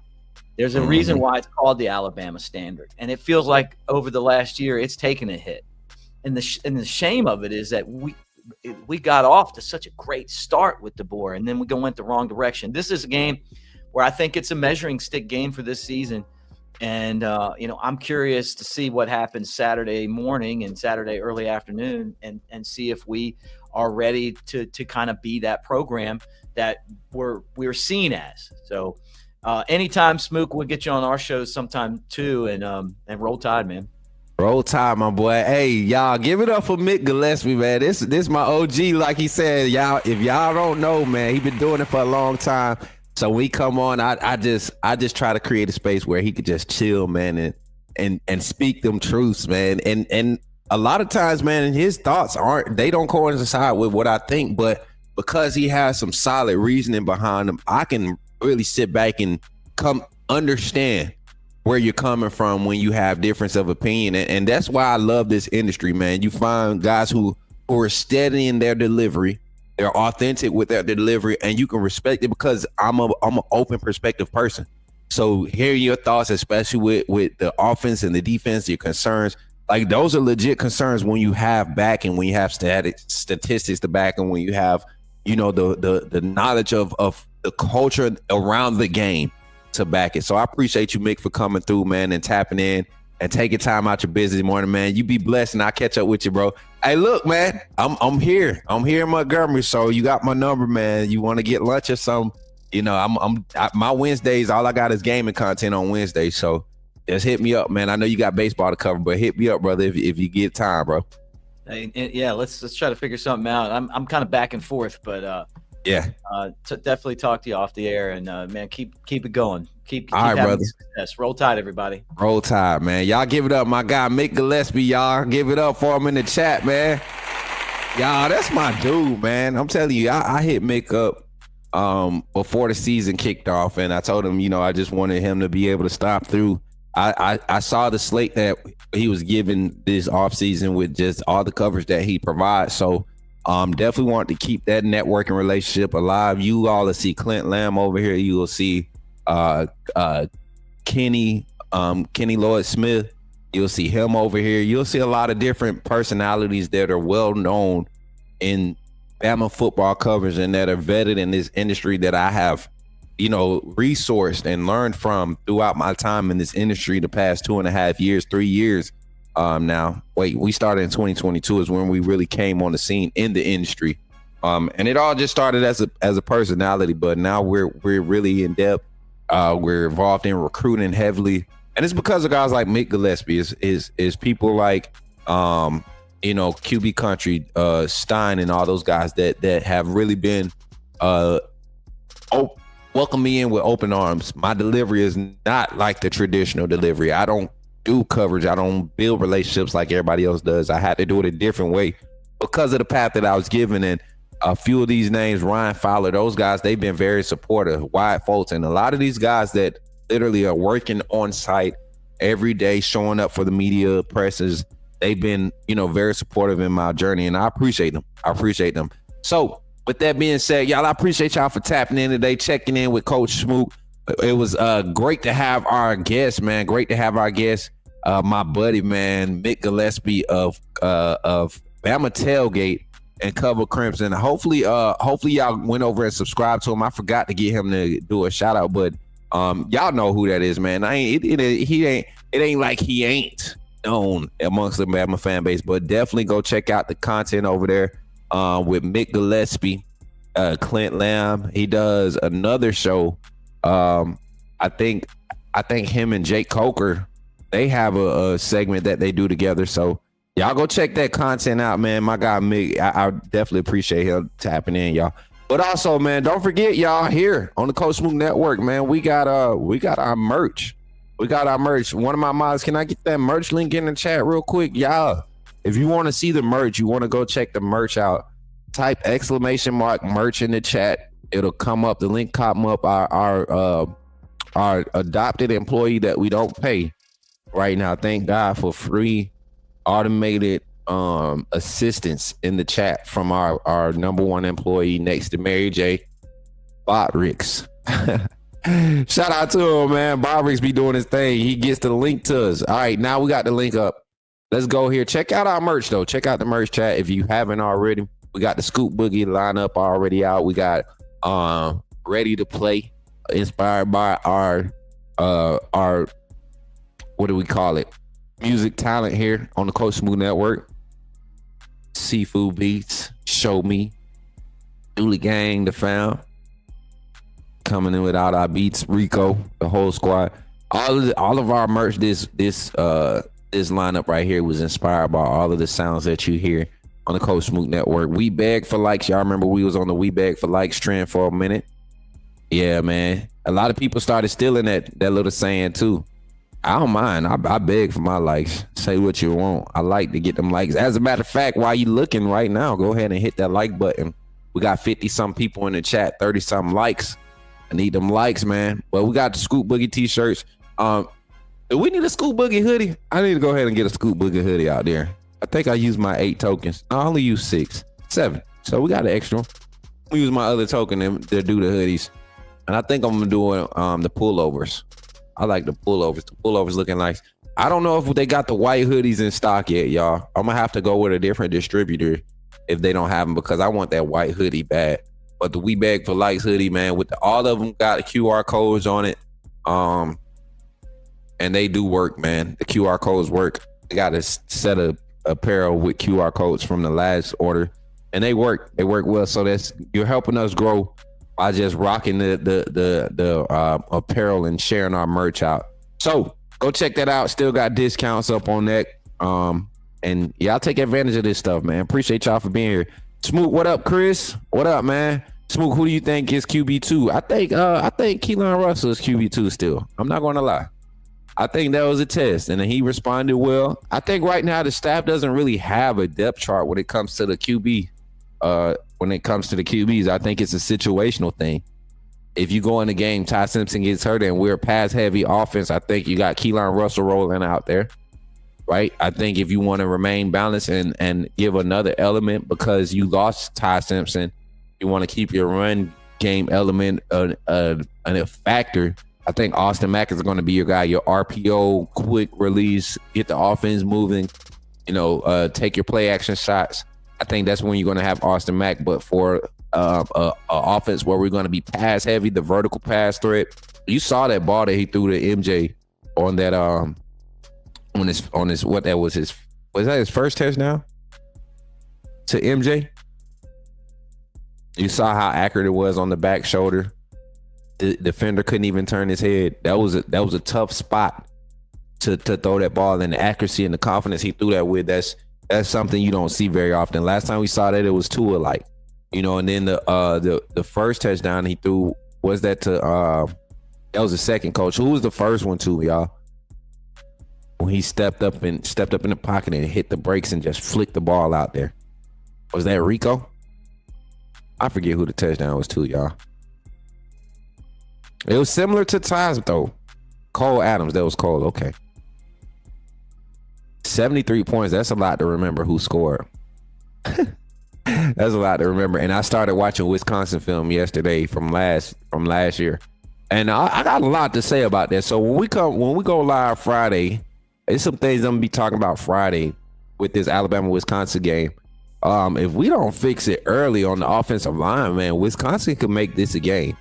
There's a reason why it's called the Alabama Standard, and it feels like over the last year it's taken a hit. And the shame of it is that we got off to such a great start with DeBoer, and then we went the wrong direction. This is a game where I think it's a measuring stick game for this season, and I'm curious to see what happens Saturday morning and Saturday early afternoon, and see if we are ready to kind of be that program that we're seen as. So anytime, Smook, we'll get you on our show sometime too, and roll tide, man. Roll Tide, my boy. Hey, y'all, give it up for Mick Gillispie, man. This my OG, like he said. Y'all, if y'all don't know, man, he been doing it for a long time. So when he come on, I just try to create a space where he could just chill, man, and speak them truths, man. And a lot of times, man, his thoughts don't coincide with what I think, but because he has some solid reasoning behind them, I can really sit back and come understand where you're coming from when you have difference of opinion. And that's why I love this industry, man. You find guys who are steady in their delivery, they're authentic with their delivery, and you can respect it because I'm an open perspective person. So hear your thoughts, especially with the offense and the defense, your concerns. Like, those are legit concerns when you have backing, when you have statistics to back, and when you have, the knowledge of the culture around the game to back it. So I appreciate you, Mick, for coming through, man, and tapping in and taking time out your busy morning, man. You be blessed, and I'll catch up with you, bro. Hey, look, man, I'm here in Montgomery, so you got my number, man. You want to get lunch or something? My Wednesdays, all I got is gaming content on Wednesdays, so just hit me up, man. I know you got baseball to cover, but hit me up, brother, if you get time, bro. Hey, yeah, let's try to figure something out. I'm kind of back and forth, but yeah, definitely talk to you off the air, and man, keep it going. Keep all right, brother. Success. Roll Tide, everybody. Roll Tide, man. Y'all give it up, my guy Mick Gillispie. Y'all give it up for him in the chat, man. Y'all, that's my dude, man. I'm telling you, I hit Mick up before the season kicked off, and I told him, I just wanted him to be able to stop through. I saw the slate that he was given this offseason with just all the coverage that he provides. So definitely want to keep that networking relationship alive. You all will see Clint Lamb over here. You will see Kenny Lloyd Smith. You'll see him over here. You'll see a lot of different personalities that are well known in Bama football coverage and that are vetted in this industry that I have, resourced and learned from throughout my time in this industry the past 2.5 years, 3 years. Now, we started in 2022 is when we really came on the scene in the industry. And it all just started as a personality, but now we're really in depth. We're involved in recruiting heavily, and it's because of guys like Mick Gillispie, is people like QB Country, Stein, and all those guys that have really been welcome me in with open arms. My delivery is not like the traditional delivery. I don't do coverage. I don't build relationships like everybody else does. I had to do it a different way because of the path that I was given. And a few of these names, Ryan Fowler, those guys, they've been very supportive. Wyatt Fulton, a lot of these guys that literally are working on site every day, showing up for the media presses, they've been, very supportive in my journey, and I appreciate them. So with that being said, y'all, I appreciate y'all for tapping in today, checking in with Coach Smook. It was great to have our guest, man. Great to have our guest, my buddy, man, Mick Gillispie of Bama Tailgate and Cover Crimson. Hopefully y'all went over and subscribed to him. I forgot to get him to do a shout out, but y'all know who that is, man. It ain't like he ain't known amongst the Bama fan base, but definitely go check out the content over there with Mick Gillispie, Clint Lamb. He does another show. I think I think him and Jake Coker, they have a segment that they do together. So y'all go check that content out, man. My guy Mick, I definitely appreciate him tapping in, y'all. But also, man, don't forget, y'all, here on the Coach Smook Network, man, we got our merch. We got our merch. One of my mods, can I get that merch link in the chat real quick? Y'all, if you want to see the merch, you want to go check the merch out, type !merch in the chat. It'll come up. The link come up. Our adopted employee that we don't pay right now. Thank God for free automated assistance in the chat from our number one employee next to Mary J. Botrix. Shout out to him, man. Botrix be doing his thing. He gets the link to us. All right, now we got the link up. Let's go here. Check out our merch though. Check out the merch chat if you haven't already. We got the Scoop Boogie lineup already out. We got Ready to Play, inspired by our what do we call it? Music talent here on the Coach Smook Network. Seafood Beats, Show Me, Dooley Gang, The Found, coming in without our beats, Rico, the whole squad. All of our merch this lineup right here was inspired by all of the sounds that you hear on the Coach Smook Network. We beg for likes. Y'all remember we was on the We Beg for Likes trend for a minute. Yeah, man. A lot of people started stealing that little saying too. I don't mind. I beg for my likes. Say what you want. I like to get them likes. As a matter of fact, while you looking right now, go ahead and hit that like button. We got 50-some people in the chat, 30-some likes. I need them likes, man. But we got the Scoop Boogie t-shirts. Do we need a Scoop Boogie hoodie? I need to go ahead and get a Scoop Boogie hoodie out there. I think I used my 8 tokens. I only used 7. So we got an extra. We use my other token to do the hoodies. And I think I'm gonna do the pullovers. I like the pullovers. The pullovers looking nice. I don't know if they got the white hoodies in stock yet, y'all. I'm gonna have to go with a different distributor if they don't have them, because I want that white hoodie bad. But the We Beg for Likes hoodie, man, with all of them got QR codes on it. And they do work, man. The QR codes work. They got a set of apparel with QR codes from the last order, and they work. They work well. So you're helping us grow by just rocking the apparel and sharing our merch out. So go check that out. Still got discounts up on that. And y'all take advantage of this stuff, man. Appreciate y'all for being here. Smook, what up, Chris? What up, man? Smook, who do you think is QB2? I think Keelan Russell is QB2 still. I'm not gonna lie. I think that was a test, and he responded well. I think right now the staff doesn't really have a depth chart when it comes to the QB. When it comes to the QBs, I think it's a situational thing. If you go in the game, Ty Simpson gets hurt, and we're a pass-heavy offense, I think you got Keelan Russell rolling out there, right? I think if you want to remain balanced and give another element because you lost Ty Simpson, you want to keep your run game element a factor. I think Austin Mack is going to be your guy, your RPO, quick release, get the offense moving, take your play action shots. I think that's when you're going to have Austin Mack. But for a offense where we're going to be pass heavy, the vertical pass threat, you saw that ball that he threw to MJ on that was that his first touchdown to MJ? You saw how accurate it was on the back shoulder. The defender couldn't even turn his head. That was a tough spot to throw that ball, and the accuracy and the confidence he threw that with. That's something you don't see very often. Last time we saw that, it was Tua like, and then the first touchdown he threw was that to that was the second, coach. Who was the first one to, y'all? When he stepped up in the pocket and hit the brakes and just flicked the ball out there. Was that Rico? I forget who the touchdown was to, y'all. It was similar to Ty's though. Cole Adams, that was Cole. Okay. 73 points. That's a lot to remember who scored. That's a lot to remember. And I started watching Wisconsin film yesterday from last year. And I got a lot to say about that. So when we go live Friday, there's some things I'm gonna be talking about Friday with this Alabama-Wisconsin game. If we don't fix it early on the offensive line, man, Wisconsin could make this a game.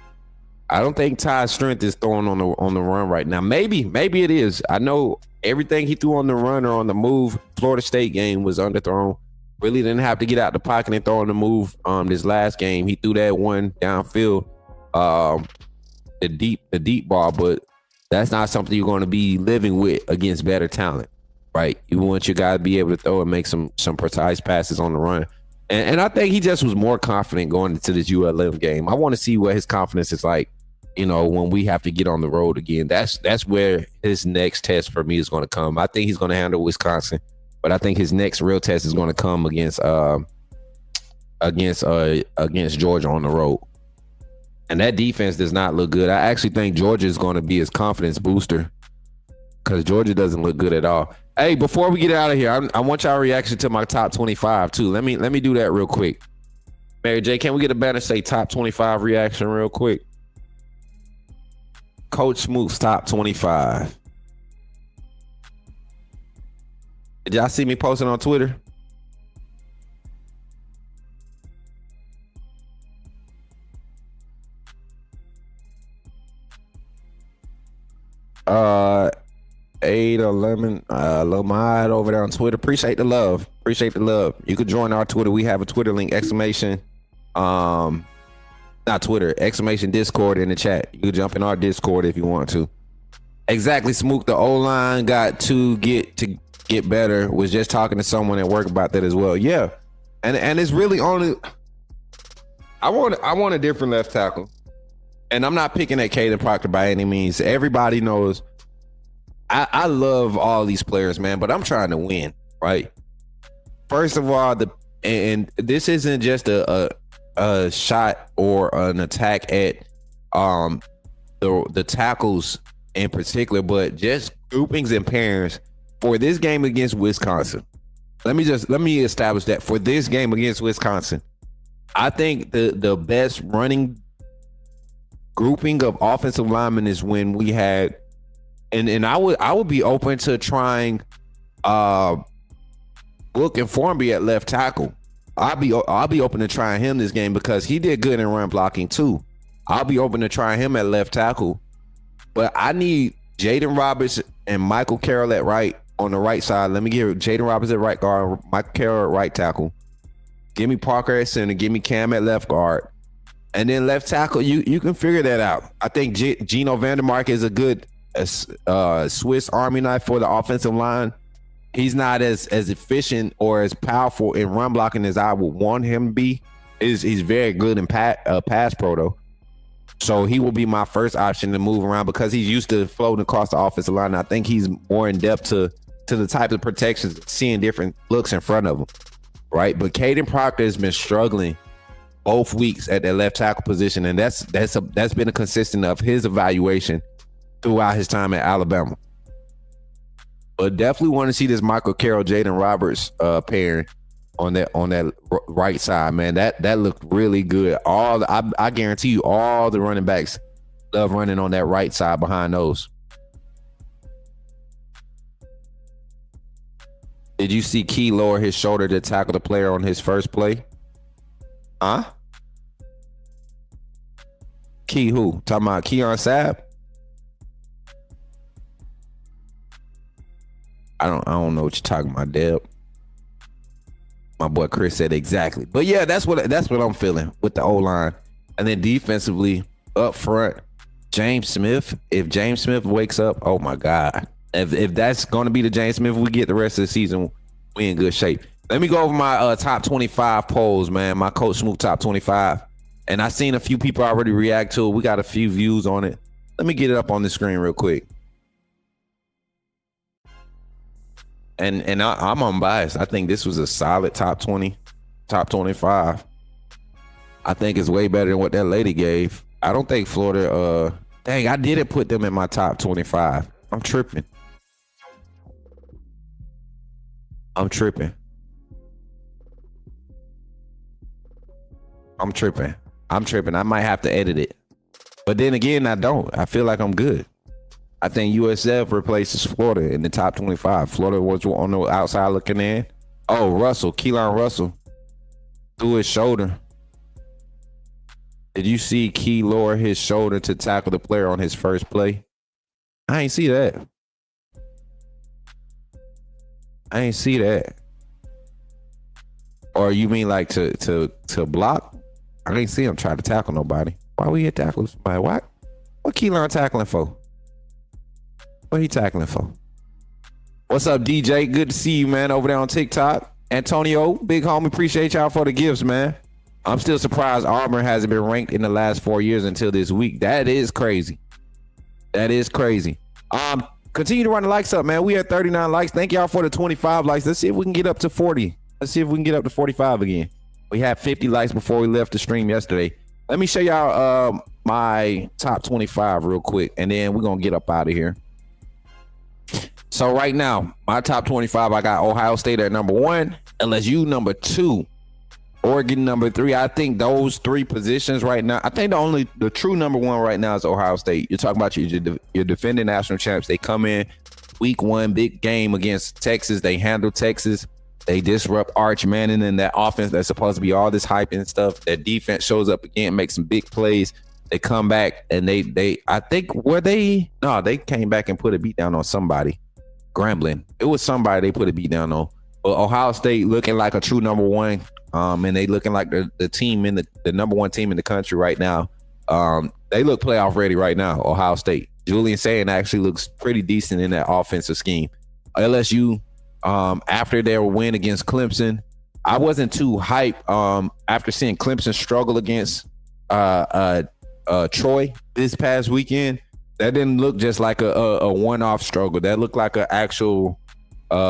I don't think Ty's strength is throwing on the run right now. Maybe it is. I know everything he threw on the run or on the move. Florida State game was underthrown. Really didn't have to get out the pocket and throw on the move. This last game, he threw that one downfield, the deep ball. But That's not something you're going to be living with against better talent, right? You want your guy to be able to throw and make some precise passes on the run. And I think he just was more confident going into this ULM game. I want to see what his confidence is like, when we have to get on the road again. That's where his next test for me is going to come. I think he's going to handle Wisconsin, but I think his next real test is going to come against Georgia on the road. And that defense does not look good. I actually think Georgia is going to be his confidence booster because Georgia doesn't look good at all. Hey, before we get out of here, I want y'all reaction to my top 25 too. Let me do that real quick. Mary J, can we get a banner say top 25 reaction real quick? Coach Smook's top 25. Did y'all see me posting on Twitter? Uh 811 Lamad over there on Twitter. Appreciate the love. You could join our Twitter. We have a Twitter link, exclamation not Twitter, exclamation Discord in the chat. You can jump in our Discord if you want to. Exactly, Smook. The O-line got to get better. Was just talking to someone at work about that as well. Yeah. And it's really only I want a different left tackle. And I'm not picking at Caden Proctor by any means. Everybody knows I love all these players, man, but I'm trying to win, right? First of all, and this isn't just a shot or an attack at the tackles in particular, but just groupings and pairings for this game against Wisconsin. Let me establish that for this game against Wisconsin, I think the best running grouping of offensive linemen is when we had, and I would be open to trying Book and Formby at left tackle. I'll be open to trying him this game because he did good in run blocking too. I'll be open to trying him at left tackle, but I need Jaden Roberts and Michael Carroll at right on the right side. Let me give Jaden Roberts at right guard, Michael Carroll at right tackle. Give me Parker at center. Give me Cam at left guard. And then left tackle, you can figure that out. I think Gino Vandermark is a good Swiss Army knife for the offensive line. He's not as efficient or as powerful in run blocking as I would want him to be. He's very good in pass pro though. So he will be my first option to move around because he's used to floating across the offensive line. And I think he's more in depth to the type of protections, seeing different looks in front of him, right? But Caden Proctor has been struggling both weeks at that left tackle position, and that's been a consistent of his evaluation throughout his time at Alabama. But definitely want to see this Michael Carroll, Jaden Roberts pairing on that right side, man. That looked really good. I guarantee you, all the running backs love running on that right side behind those. Did you see Key lower his shoulder to tackle the player on his first play? Huh? Key who? Talking about Keon Sabb? I don't know what you're talking about, Deb. My boy Chris said exactly. But yeah, that's what I'm feeling with the O-line. And then defensively, up front, James Smith. If James Smith wakes up, oh my God. If that's going to be the James Smith we get the rest of the season, we in good shape. Let me go over my top 25 polls, man. My Coach Smook top 25. And I seen a few people already react to it. We got a few views on it. Let me get it up on the screen real quick. And I'm unbiased. I think this was a solid top 20, top 25. I think it's way better than what that lady gave. I don't think Florida, dang, I didn't put them in my top 25. I'm tripping. I might have to edit it. But then again, I don't. I feel like I'm good. I think USF replaces Florida in the top 25. Florida was on the outside looking in. Oh, Keelan Russell threw his shoulder. Did you see Key lower his shoulder to tackle the player on his first play? I ain't see that. Or you mean like to block? I didn't see him try to tackle nobody. Why we hit tackle somebody? What Keelan tackling for? What he tackling for? What's up, DJ? Good to see you, man, over there on TikTok. Antonio, big homie, appreciate y'all for the gifts, man. I'm still surprised Auburn hasn't been ranked in the last 4 years until this week. That is crazy. That is crazy. Continue to run the likes up, man. We had 39 likes. Thank y'all for the 25 likes. Let's see if we can get up to 40. Let's see if we can get up to 45 again. We had 50 likes before we left the stream yesterday. Let me show y'all my top 25 real quick, and then we're going to get up out of here. So right now, my top 25, I got Ohio State at number 1, LSU number 2, Oregon number 3. I think those 3 positions right now, I think the true number 1 right now is Ohio State. You're talking about your defending national champs. They come in week 1, big game against Texas. They handle Texas. They disrupt Arch Manning and that offense that's supposed to be all this hype and stuff. That defense shows up again, makes some big plays. They come back and they came back and put a beat down on somebody. Grambling. It was somebody they put a beat down on. But Ohio State looking like a true number 1. And they looking like the team in the number 1 team in the country right now. They look playoff ready right now, Ohio State. Julian Sayin actually looks pretty decent in that offensive scheme. LSU, after their win against Clemson, I wasn't too hyped after seeing Clemson struggle against Troy this past weekend. That didn't look just like a one-off struggle. That looked like an actual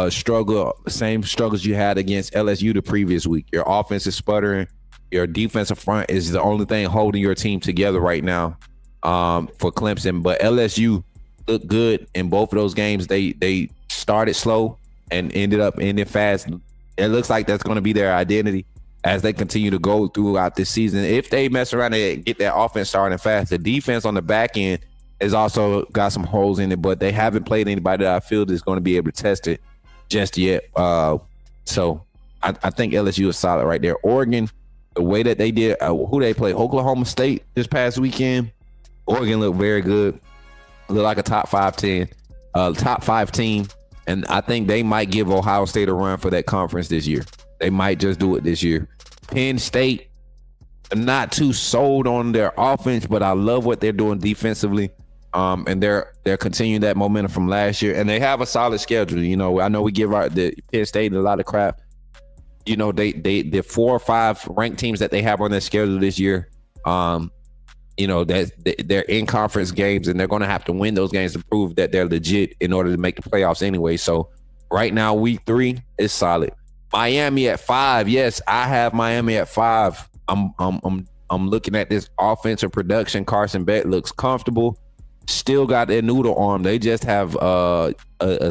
struggle, same struggles you had against LSU the previous week. Your offense is sputtering. Your defensive front is the only thing holding your team together right now for Clemson. But LSU looked good in both of those games. They started slow and ended up ending fast. It looks like that's going to be their identity as they continue to go throughout this season. If they mess around and get that offense starting fast, the defense on the back end has also got some holes in it, but they haven't played anybody that I feel is going to be able to test it just yet. So I think LSU is solid right there. Oregon, the way that they did, who they play, Oklahoma State this past weekend. Oregon looked very good. Looked like a top 5 team. And I think they might give Ohio State a run for that conference this year. They might just do it this year. Penn State, I'm not too sold on their offense, but I love what they're doing defensively. And they're continuing that momentum from last year, and they have a solid schedule. You know, I know we give the Penn State a lot of crap. You know, the 4 or 5 ranked teams that they have on their schedule this year. You know, that they're in conference games, and they're going to have to win those games to prove that they're legit in order to make the playoffs anyway. So right now, week 3 is solid. Miami at 5. Yes, I have Miami at 5. I'm looking at this offensive production. Carson Beck looks comfortable. Still got their noodle arm. They just have a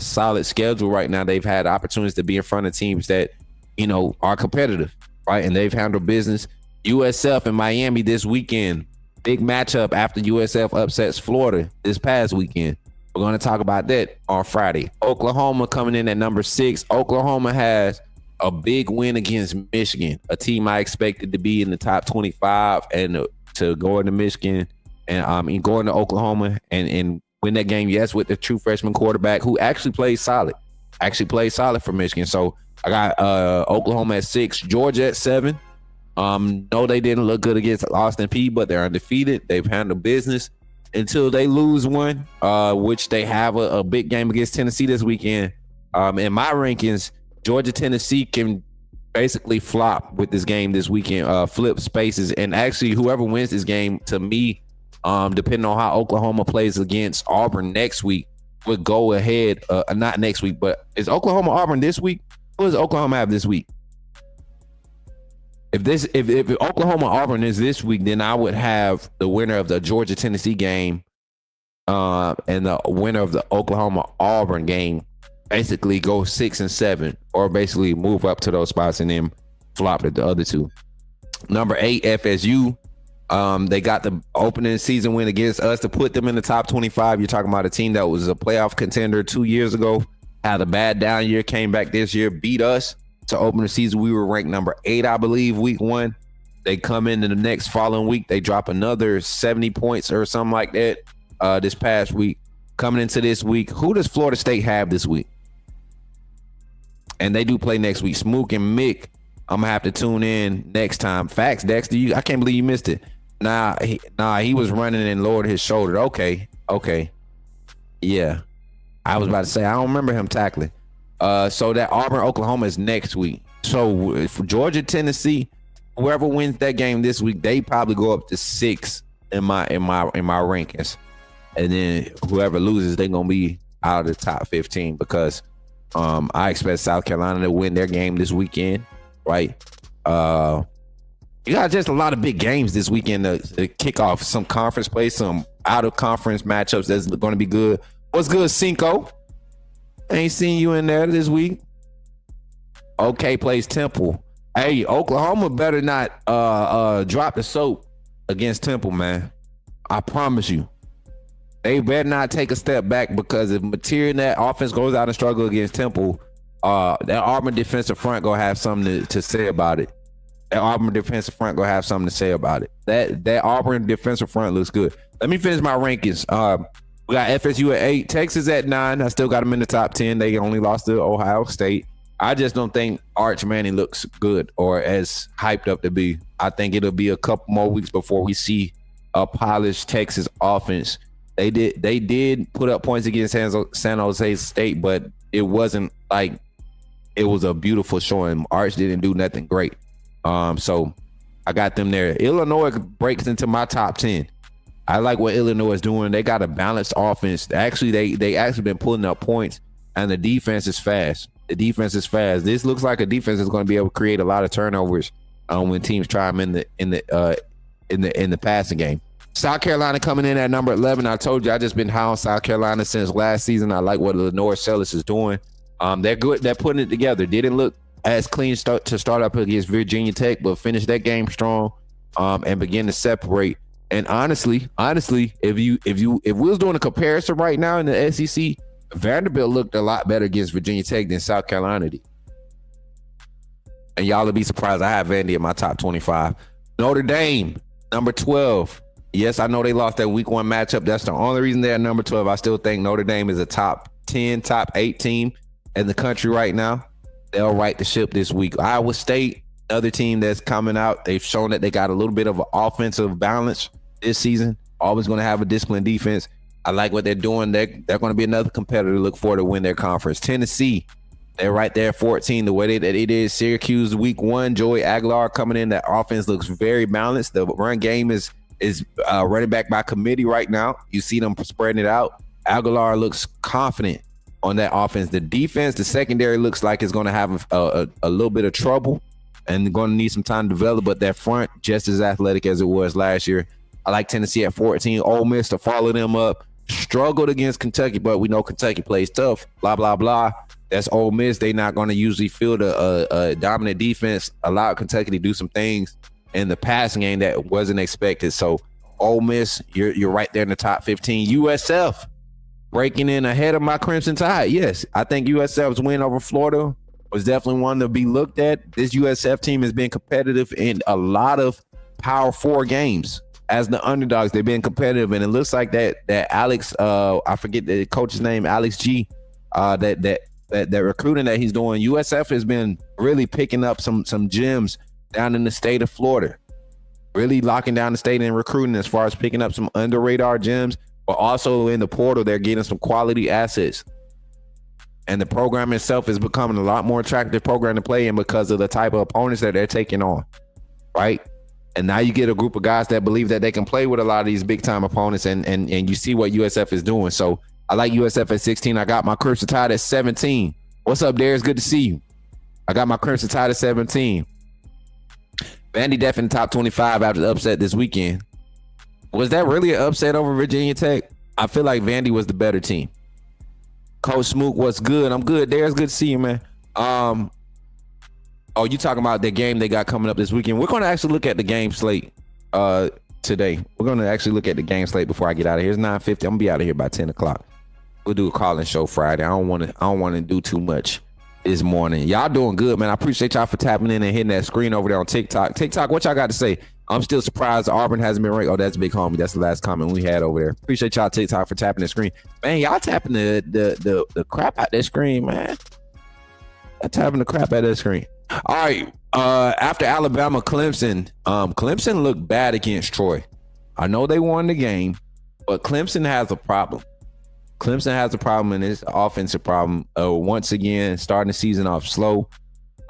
solid schedule right now. They've had opportunities to be in front of teams that, you know, are competitive, right? And they've handled business. USF and Miami this weekend. Big matchup after USF upsets Florida this past weekend. We're going to talk about that on Friday. Oklahoma coming in at number 6. Oklahoma has a big win against Michigan, a team I expected to be in the top 25 and to go into Michigan and going to Oklahoma and win that game, yes, with the true freshman quarterback who actually played solid for Michigan. So I got Oklahoma at 6, Georgia at 7. No, they didn't look good against Austin Peay, but they're undefeated. They've handled business until they lose one, which they have a big game against Tennessee this weekend. In my rankings, Georgia, Tennessee can basically flop with this game this weekend, flip spaces. And actually, whoever wins this game, to me, depending on how Oklahoma plays against Auburn next week, would go ahead. Not next week, but is Oklahoma Auburn this week? Who does Oklahoma have this week? If Oklahoma Auburn is this week, then I would have the winner of the Georgia Tennessee game and the winner of the Oklahoma Auburn game basically go 6 and 7, or basically move up to those spots and then flop at the other 2. Number 8, FSU. They got the opening season win against us to put them in the top 25. You're talking about a team that was a playoff contender 2 years ago, had a bad down year, came back this year, beat us to open the season. We were ranked number 8, I believe, week 1. They come into the next following week. They drop another 70 points or something like that this past week. Coming into this week, who does Florida State have this week? And they do play next week. Smook and Mick. I'm gonna have to tune in next time. Facts, Dexter. I can't believe you missed it. He was running and lowered his shoulder. Okay. Yeah. I was about to say I don't remember him tackling. So that Auburn Oklahoma is next week. So for Georgia Tennessee, whoever wins that game this week, they probably go up to 6 in my rankings, and then whoever loses, they're gonna be out of the top 15 because I expect South Carolina to win their game this weekend, right? You got just a lot of big games this weekend to kick off some conference play, some out of conference matchups that's going to be good. What's good, Cinco? Ain't seen you in there this week. Okay, plays Temple. Hey, Oklahoma better not drop the soap against Temple, man. I promise you. They better not take a step back, because if material in that offense goes out and struggle against Temple, that Auburn defensive front gonna have something to say about it. That Auburn defensive front gonna have something to say about it. That Auburn defensive front looks good. Let me finish my rankings. We got FSU at 8, Texas at 9. I still got them in the top 10. They only lost to Ohio State. I just don't think Arch Manning looks good or as hyped up to be. I think it'll be a couple more weeks before we see a polished Texas offense. They did put up points against San Jose State, but it wasn't like it was a beautiful showing. Arch didn't do nothing great. So I got them there. Illinois breaks into my top 10. I like what Illinois is doing. They got a balanced offense. Actually, they actually been pulling up points, and the defense is fast. The defense is fast. This looks like a defense that's going to be able to create a lot of turnovers when teams try them in the passing game. South Carolina coming in at number 11. I told you I just been high on South Carolina since last season. I like what Lenore Sellis is doing. They're good. They're putting it together. Didn't look as clean to start up against Virginia Tech, but finished that game strong and begin to separate. And honestly, if we was doing a comparison right now in the SEC, Vanderbilt looked a lot better against Virginia Tech than South Carolina did. And y'all will be surprised I have Vandy in my top 25. Notre Dame, number 12. Yes, I know they lost that week 1 matchup. That's the only reason they're at number 12. I still think Notre Dame is a top 10, top 8 team in the country right now. They'll right the ship this week. Iowa State, another team that's coming out. They've shown that they got a little bit of an offensive balance this season. Always going to have a disciplined defense. I like what they're doing. They're going to be another competitor to look for to win their conference. Tennessee, they're right there at 14. The way that it is, Syracuse week 1, Joey Aguilar coming in. That offense looks very balanced. The run game is running back by committee right now. You see them spreading it out. Aguilar looks confident on that offense. The defense, the secondary looks like it's going to have a little bit of trouble and going to need some time to develop, but that front just as athletic as it was last year. I like Tennessee at 14. Ole Miss to follow them up. Struggled against Kentucky, but we know Kentucky plays tough. Blah, blah, blah. That's Ole Miss. They're not going to usually field a dominant defense. Allow Kentucky to do some things in the passing game that wasn't expected. So Ole Miss, you're right there in the top 15. USF breaking in ahead of my Crimson Tide. Yes, I think USF's win over Florida was definitely one to be looked at. This USF team has been competitive in a lot of Power 4 games. As the underdogs, they've been competitive, and it looks like that Alex, I forget the coach's name, Alex G, that recruiting that he's doing. USF has been really picking up some gems down in the state of Florida, really locking down the state and recruiting as far as picking up some under radar gems, but also in the portal they're getting some quality assets. And the program itself is becoming a lot more attractive program to play in because of the type of opponents that they're taking on, right? And now you get a group of guys that believe that they can play with a lot of these big time opponents, and you see what USF is doing. So I like USF at 16. I got my Crimson Tide at 17. What's up, Darius? Good to see you. I got my Crimson Tide at 17. Vandy definitely top 25 after the upset this weekend. Was that really an upset over Virginia Tech? I feel like Vandy was the better team. Coach Smook, what's good? I'm good. Darius, good to see you, man. Oh, you talking about the game they got coming up this weekend? We're going to actually look at the game slate today. We're going to actually look at the game slate before I get out of here. It's 9:50. I'm gonna be out of here by 10 o'clock. We'll do a call-in show Friday. I don't want to do too much this morning. Y'all doing good, man. I appreciate y'all for tapping in and hitting that screen over there on TikTok. TikTok, what y'all got to say? I'm still surprised Auburn hasn't been ranked. Oh, that's Big Homie. That's the last comment we had over there. Appreciate y'all TikTok for tapping the screen. Man, y'all tapping the crap out that screen, man. Y'all tapping the crap out that screen. All right. After Alabama, Clemson. Clemson looked bad against Troy. I know they won the game, but Clemson has a problem. Clemson has a problem, and it's an offensive problem. Once again, starting the season off slow,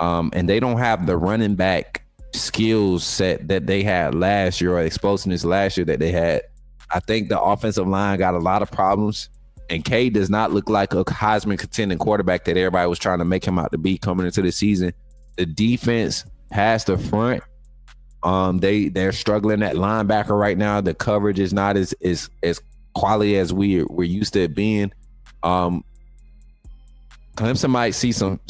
and they don't have the running back skills set that they had last year or explosiveness last year that they had. I think the offensive line got a lot of problems, and K does not look like a Heisman contending quarterback that everybody was trying to make him out to be coming into the season. The defense past the front, they're struggling at linebacker right now. The coverage is not as quality as we're used to it being. Clemson might see some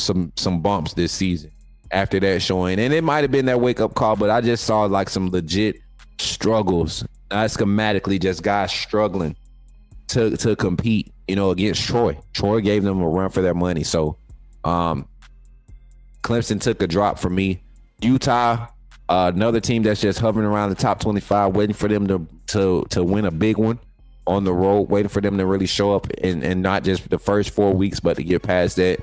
bumps this season after that showing, and it might have been that wake up call, but I just saw like some legit struggles, not schematically, just guys struggling to compete, against Troy. Troy gave them a run for their money. So Clemson took a drop for me. Utah, another team that's just hovering around the top 25, waiting for them to win a big one on the road, waiting for them to really show up and not just the first 4 weeks, but to get past that.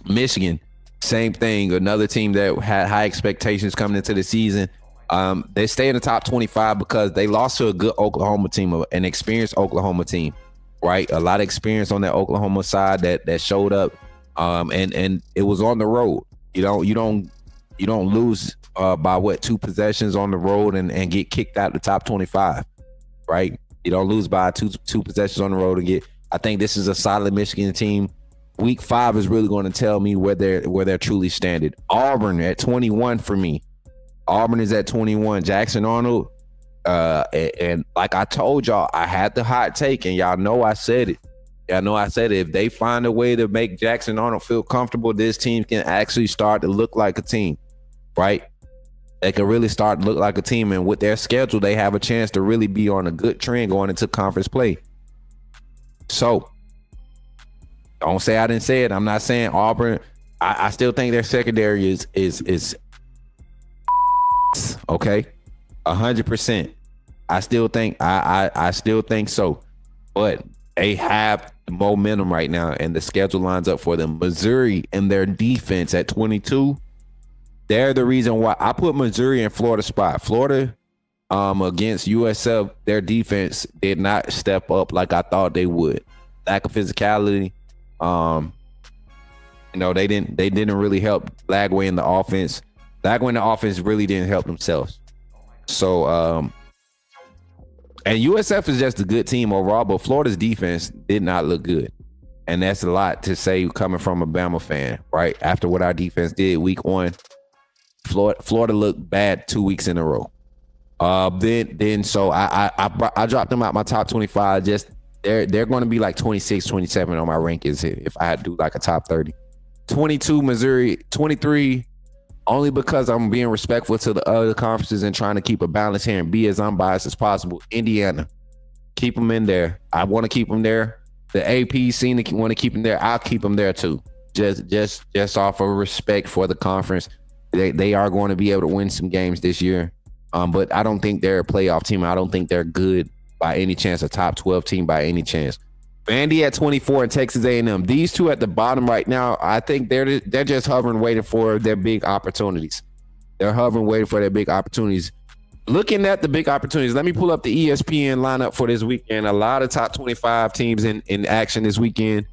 Michigan, same thing. Another team that had high expectations coming into the season. They stay in the top 25 because they lost to a good Oklahoma team, an experienced Oklahoma team, right? A lot of experience on that Oklahoma side that showed up, and it was on the road. You don't lose by 2 possessions on the road and get kicked out the top 25, right? You don't lose by two possessions on the road and get. I think this is a solid Michigan team. Week 5 is really going to tell me where they're truly standing. Auburn at 21 for me. Auburn is at 21. Jackson Arnold, and like I told y'all, I had the hot take, and y'all know I said it. If they find a way to make Jackson Arnold feel comfortable, this team can actually start to look like a team, right? They can really start to look like a team, and with their schedule, they have a chance to really be on a good trend going into conference play. So, don't say I didn't say it. I'm not saying Auburn. I still think their secondary is okay, 100%. I still think so, but they have momentum right now, and the schedule lines up for them. Missouri and their defense at 22. They're the reason why I put Missouri in Florida spot. Florida, against USF, their defense did not step up like I thought they would. Lack of physicality. They didn't really help Lagway in the offense. Lagway in the offense really didn't help themselves. So, and USF is just a good team overall, but Florida's defense did not look good. And that's a lot to say coming from a Bama fan, right? After what our defense did week 1, Florida looked bad 2 weeks in a row. So I dropped them out my top 25. Just they're going to be like 26, 27 on my rankings if I had to do like a top 30. 22 Missouri, 23 only because I'm being respectful to the other conferences and trying to keep a balance here and be as unbiased as possible. Indiana, keep them in there. I want to keep them there. The AP seem to want to keep them there. I'll keep them there too. Just off of respect for the conference. They are going to be able to win some games this year. But I don't think they're a playoff team. I don't think they're good by any chance, a top 12 team by any chance. Vandy at 24 and Texas A&M. These two at the bottom right now, I think they're just hovering, waiting for their big opportunities. They're hovering, waiting for their big opportunities. Looking at the big opportunities, let me pull up the ESPN lineup for this weekend. A lot of top 25 teams in action this weekend.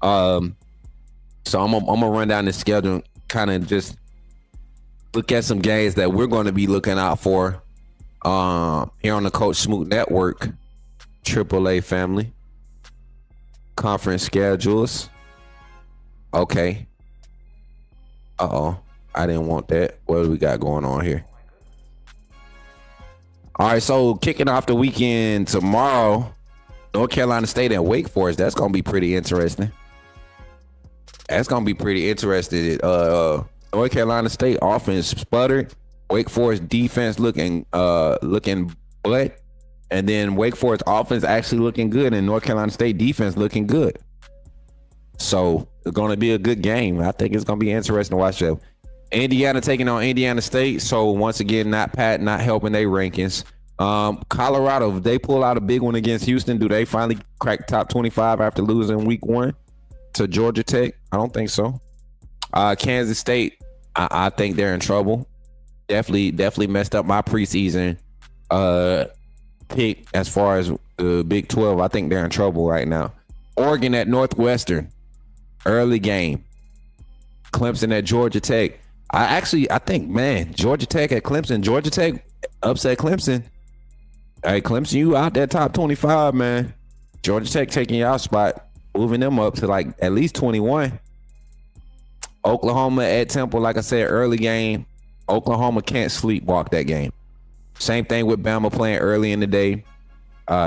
So I'm gonna run down the schedule and kind of just look at some games that we're going to be looking out for here on the Coach Smook Network. AAA family. Conference schedules. Okay. Uh-oh. I didn't want that. What do we got going on here? All right, so kicking off the weekend tomorrow, North Carolina State and Wake Forest. That's going to be pretty interesting. North Carolina State offense sputtered. Wake Forest defense looking butt. And then Wake Forest offense actually looking good, and North Carolina State defense looking good. So it's going to be a good game. I think it's going to be interesting to watch that. Indiana taking on Indiana State. So once again, not helping their rankings. Colorado, they pull out a big one against Houston. Do they finally crack top 25 after losing week 1 to Georgia Tech? I don't think so. Kansas State, I think they're in trouble. Definitely messed up my preseason pick as far as the Big 12. I think they're in trouble right now. Oregon at Northwestern, early game. Clemson at Georgia Tech. I think, man, Georgia Tech at Clemson. Georgia Tech upset Clemson. Hey, Clemson, you out there top 25, man. Georgia Tech taking y'all spot, moving them up to like at least 21. Oklahoma at Temple, like I said, early game. Oklahoma can't sleepwalk that game. Same thing with Bama playing early in the day.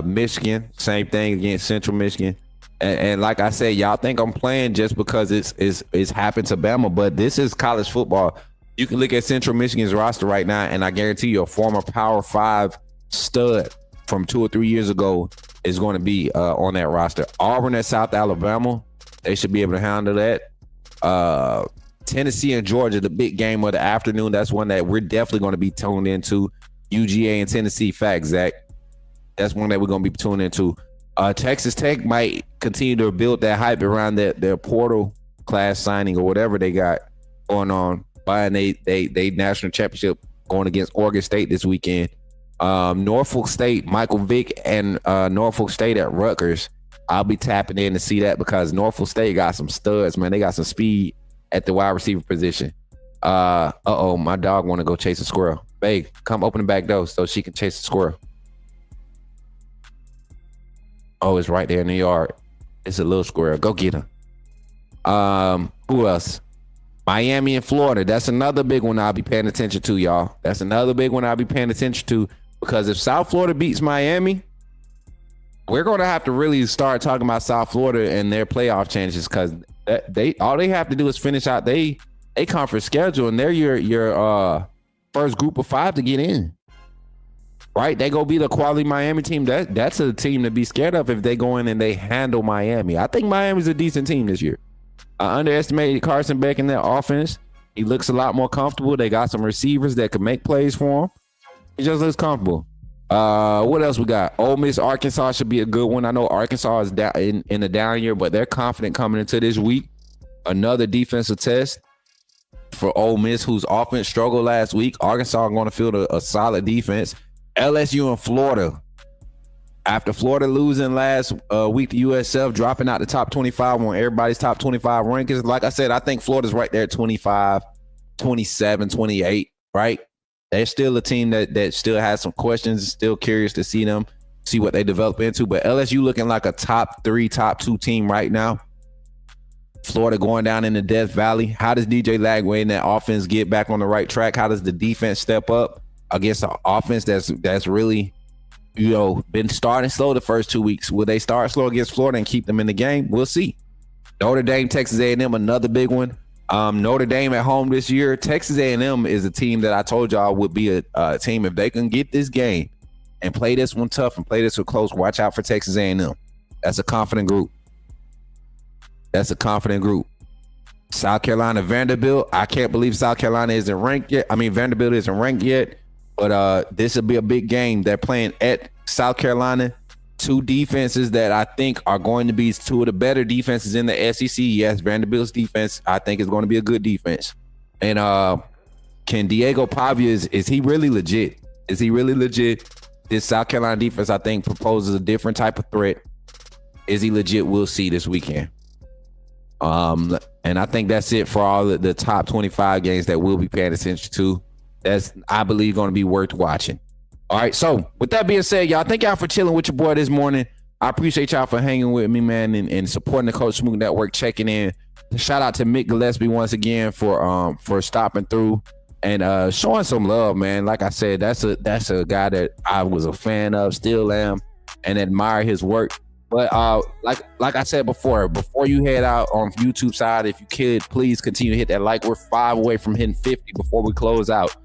Michigan, same thing against Central Michigan. And like I said, y'all think I'm playing just because it's happened to Bama, but this is college football. You can look at Central Michigan's roster right now, and I guarantee you a former Power 5 stud from 2 or 3 years ago is going to be on that roster. Auburn at South Alabama, they should be able to handle that. Tennessee and Georgia, the big game of the afternoon. That's one that we're definitely going to be tuned into. UGA and Tennessee, facts, Zach. That's one that we're going to be tuned into. Texas Tech might continue to build that hype around their portal class signing or whatever they got going on, buying they national championship going against Oregon State this weekend. Norfolk State, Michael Vick and Norfolk State at Rutgers. I'll be tapping in to see that because Norfolk State got some studs, man. They got some speed at the wide receiver position. My dog want to go chase a squirrel. Babe, come open the back door so she can chase a squirrel. Oh, it's right there in the yard. It's a little squirrel. Go get her. Who else? Miami and Florida. That's another big one I'll be paying attention to, y'all. That's another big one I'll be paying attention to because if South Florida beats Miami, we're going to have to really start talking about South Florida and their playoff chances because all they have to do is finish out they conference schedule and they're your first group of 5 to get in. Right, they go be the quality Miami team. That's a team to be scared of if they go in and they handle Miami. I think Miami's a decent team this year. I underestimated Carson Beck in their offense. He looks a lot more comfortable. They got some receivers that can make plays for him. He just looks comfortable. What else we got? Ole Miss, Arkansas should be a good one. I know Arkansas is down in the down year, but they're confident coming into this week. Another defensive test for Ole Miss, whose offense struggled last week. Arkansas are going to field a solid defense. LSU and Florida. After Florida losing last week to USF, dropping out the top 25 on everybody's top 25 rankings. Like I said, I think Florida's right there at 25, 27, 28, right? They're still a team that still has some questions, still curious to see them, see what they develop into. But LSU looking like a top 3, top 2 team right now. Florida going down in the Death Valley. How does DJ Lagway and that offense get back on the right track? How does the defense step up against an offense that's really, been starting slow the first 2 weeks? Will they start slow against Florida and keep them in the game? We'll see. Notre Dame, Texas A&M, another big one. Notre Dame at home this year. Texas A&M is a team that I told y'all would be a team if they can get this game and play this one tough and play this one close. Watch out for Texas A&M. That's a confident group. South Carolina, Vanderbilt. I can't believe South Carolina isn't ranked yet. Vanderbilt isn't ranked yet. But this will be a big game. They're playing at South Carolina. 2 defenses that I think are going to be 2 of the better defenses in the SEC. Yes, Vanderbilt's defense, I think, is going to be a good defense. And can Diego Pavia, is he really legit? Is he really legit? This South Carolina defense, I think, proposes a different type of threat. Is he legit? We'll see this weekend. And I think that's it for all the top 25 games that we'll be paying attention to. That's, I believe, going to be worth watching. All right, so with that being said, y'all, thank y'all for chilling with your boy this morning. I appreciate y'all for hanging with me, man, and supporting the Coach Smook Network, checking in. Shout out to Mick Gillispie once again for stopping through and showing some love, man. Like I said, that's a guy that I was a fan of, still am, and admire his work. But like I said before you head out on YouTube side, if you could, please continue to hit that like. We're 5 away from hitting 50 before we close out.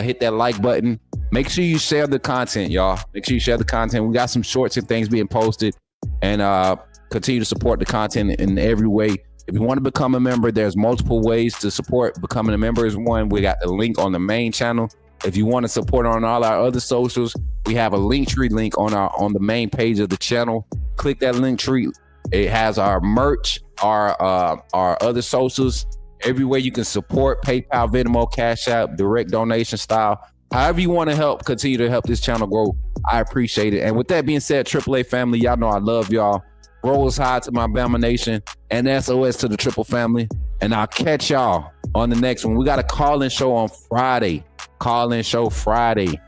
Hit that like button. Make sure you share the content, y'all. Make sure you share the content. We got some shorts and things being posted, and continue to support the content in every way. If you want to become a member, there's multiple ways to support. Becoming a member is one. We got the link on the main channel. If you want to support on all our other socials, we have a Linktree link on the main page of the channel. Click that Linktree. It has our merch, our other socials, everywhere you can support: PayPal, Venmo, Cash App, direct donation style. However you want to help, continue to help this channel grow. I appreciate it. And with that being said, AAA family, y'all know I love y'all. Rolls high to my Bama Nation, and SOS to the Triple family. And I'll catch y'all on the next one. We got a call-in show on Friday. Call-in show Friday.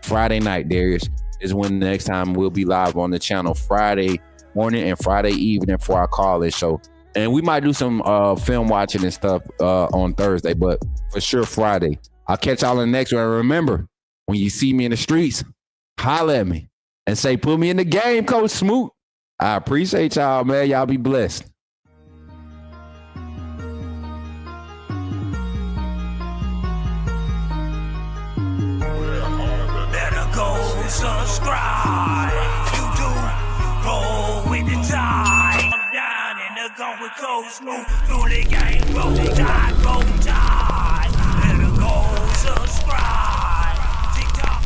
Friday night, Darius, is when the next time we'll be live on the channel. Friday morning and Friday evening for our call-in show. And we might do some film watching and stuff on Thursday, but for sure Friday. I'll catch y'all in the next one. And remember, when you see me in the streets, holler at me and say, put me in the game, Coach Smook. I appreciate y'all, man. Y'all be blessed. Better go subscribe. You do roll with the tide. I'm down in the gun with Coach Smook. Through the game, roll tide, roll tide. Better go subscribe. TikTok.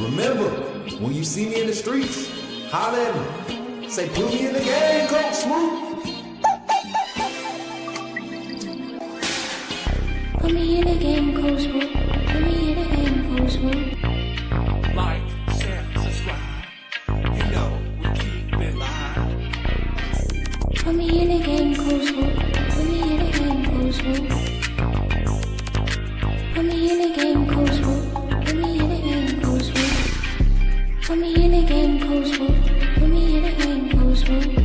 Remember, when you see me in the streets, holler at me. Say, put me in the game, Coach Smook. Put me in the game, Coach Smook. Put me in the game, Coach Smook. Like, share, subscribe. You know we keep it live. Put me in the game, Coach Smook. Put me in the game, Coach Smook. Put me in the game, Coach Smook. Put me in the game, Coach Smook. Put me in the game, Coach Smook. Put me in the game, Coach Smook.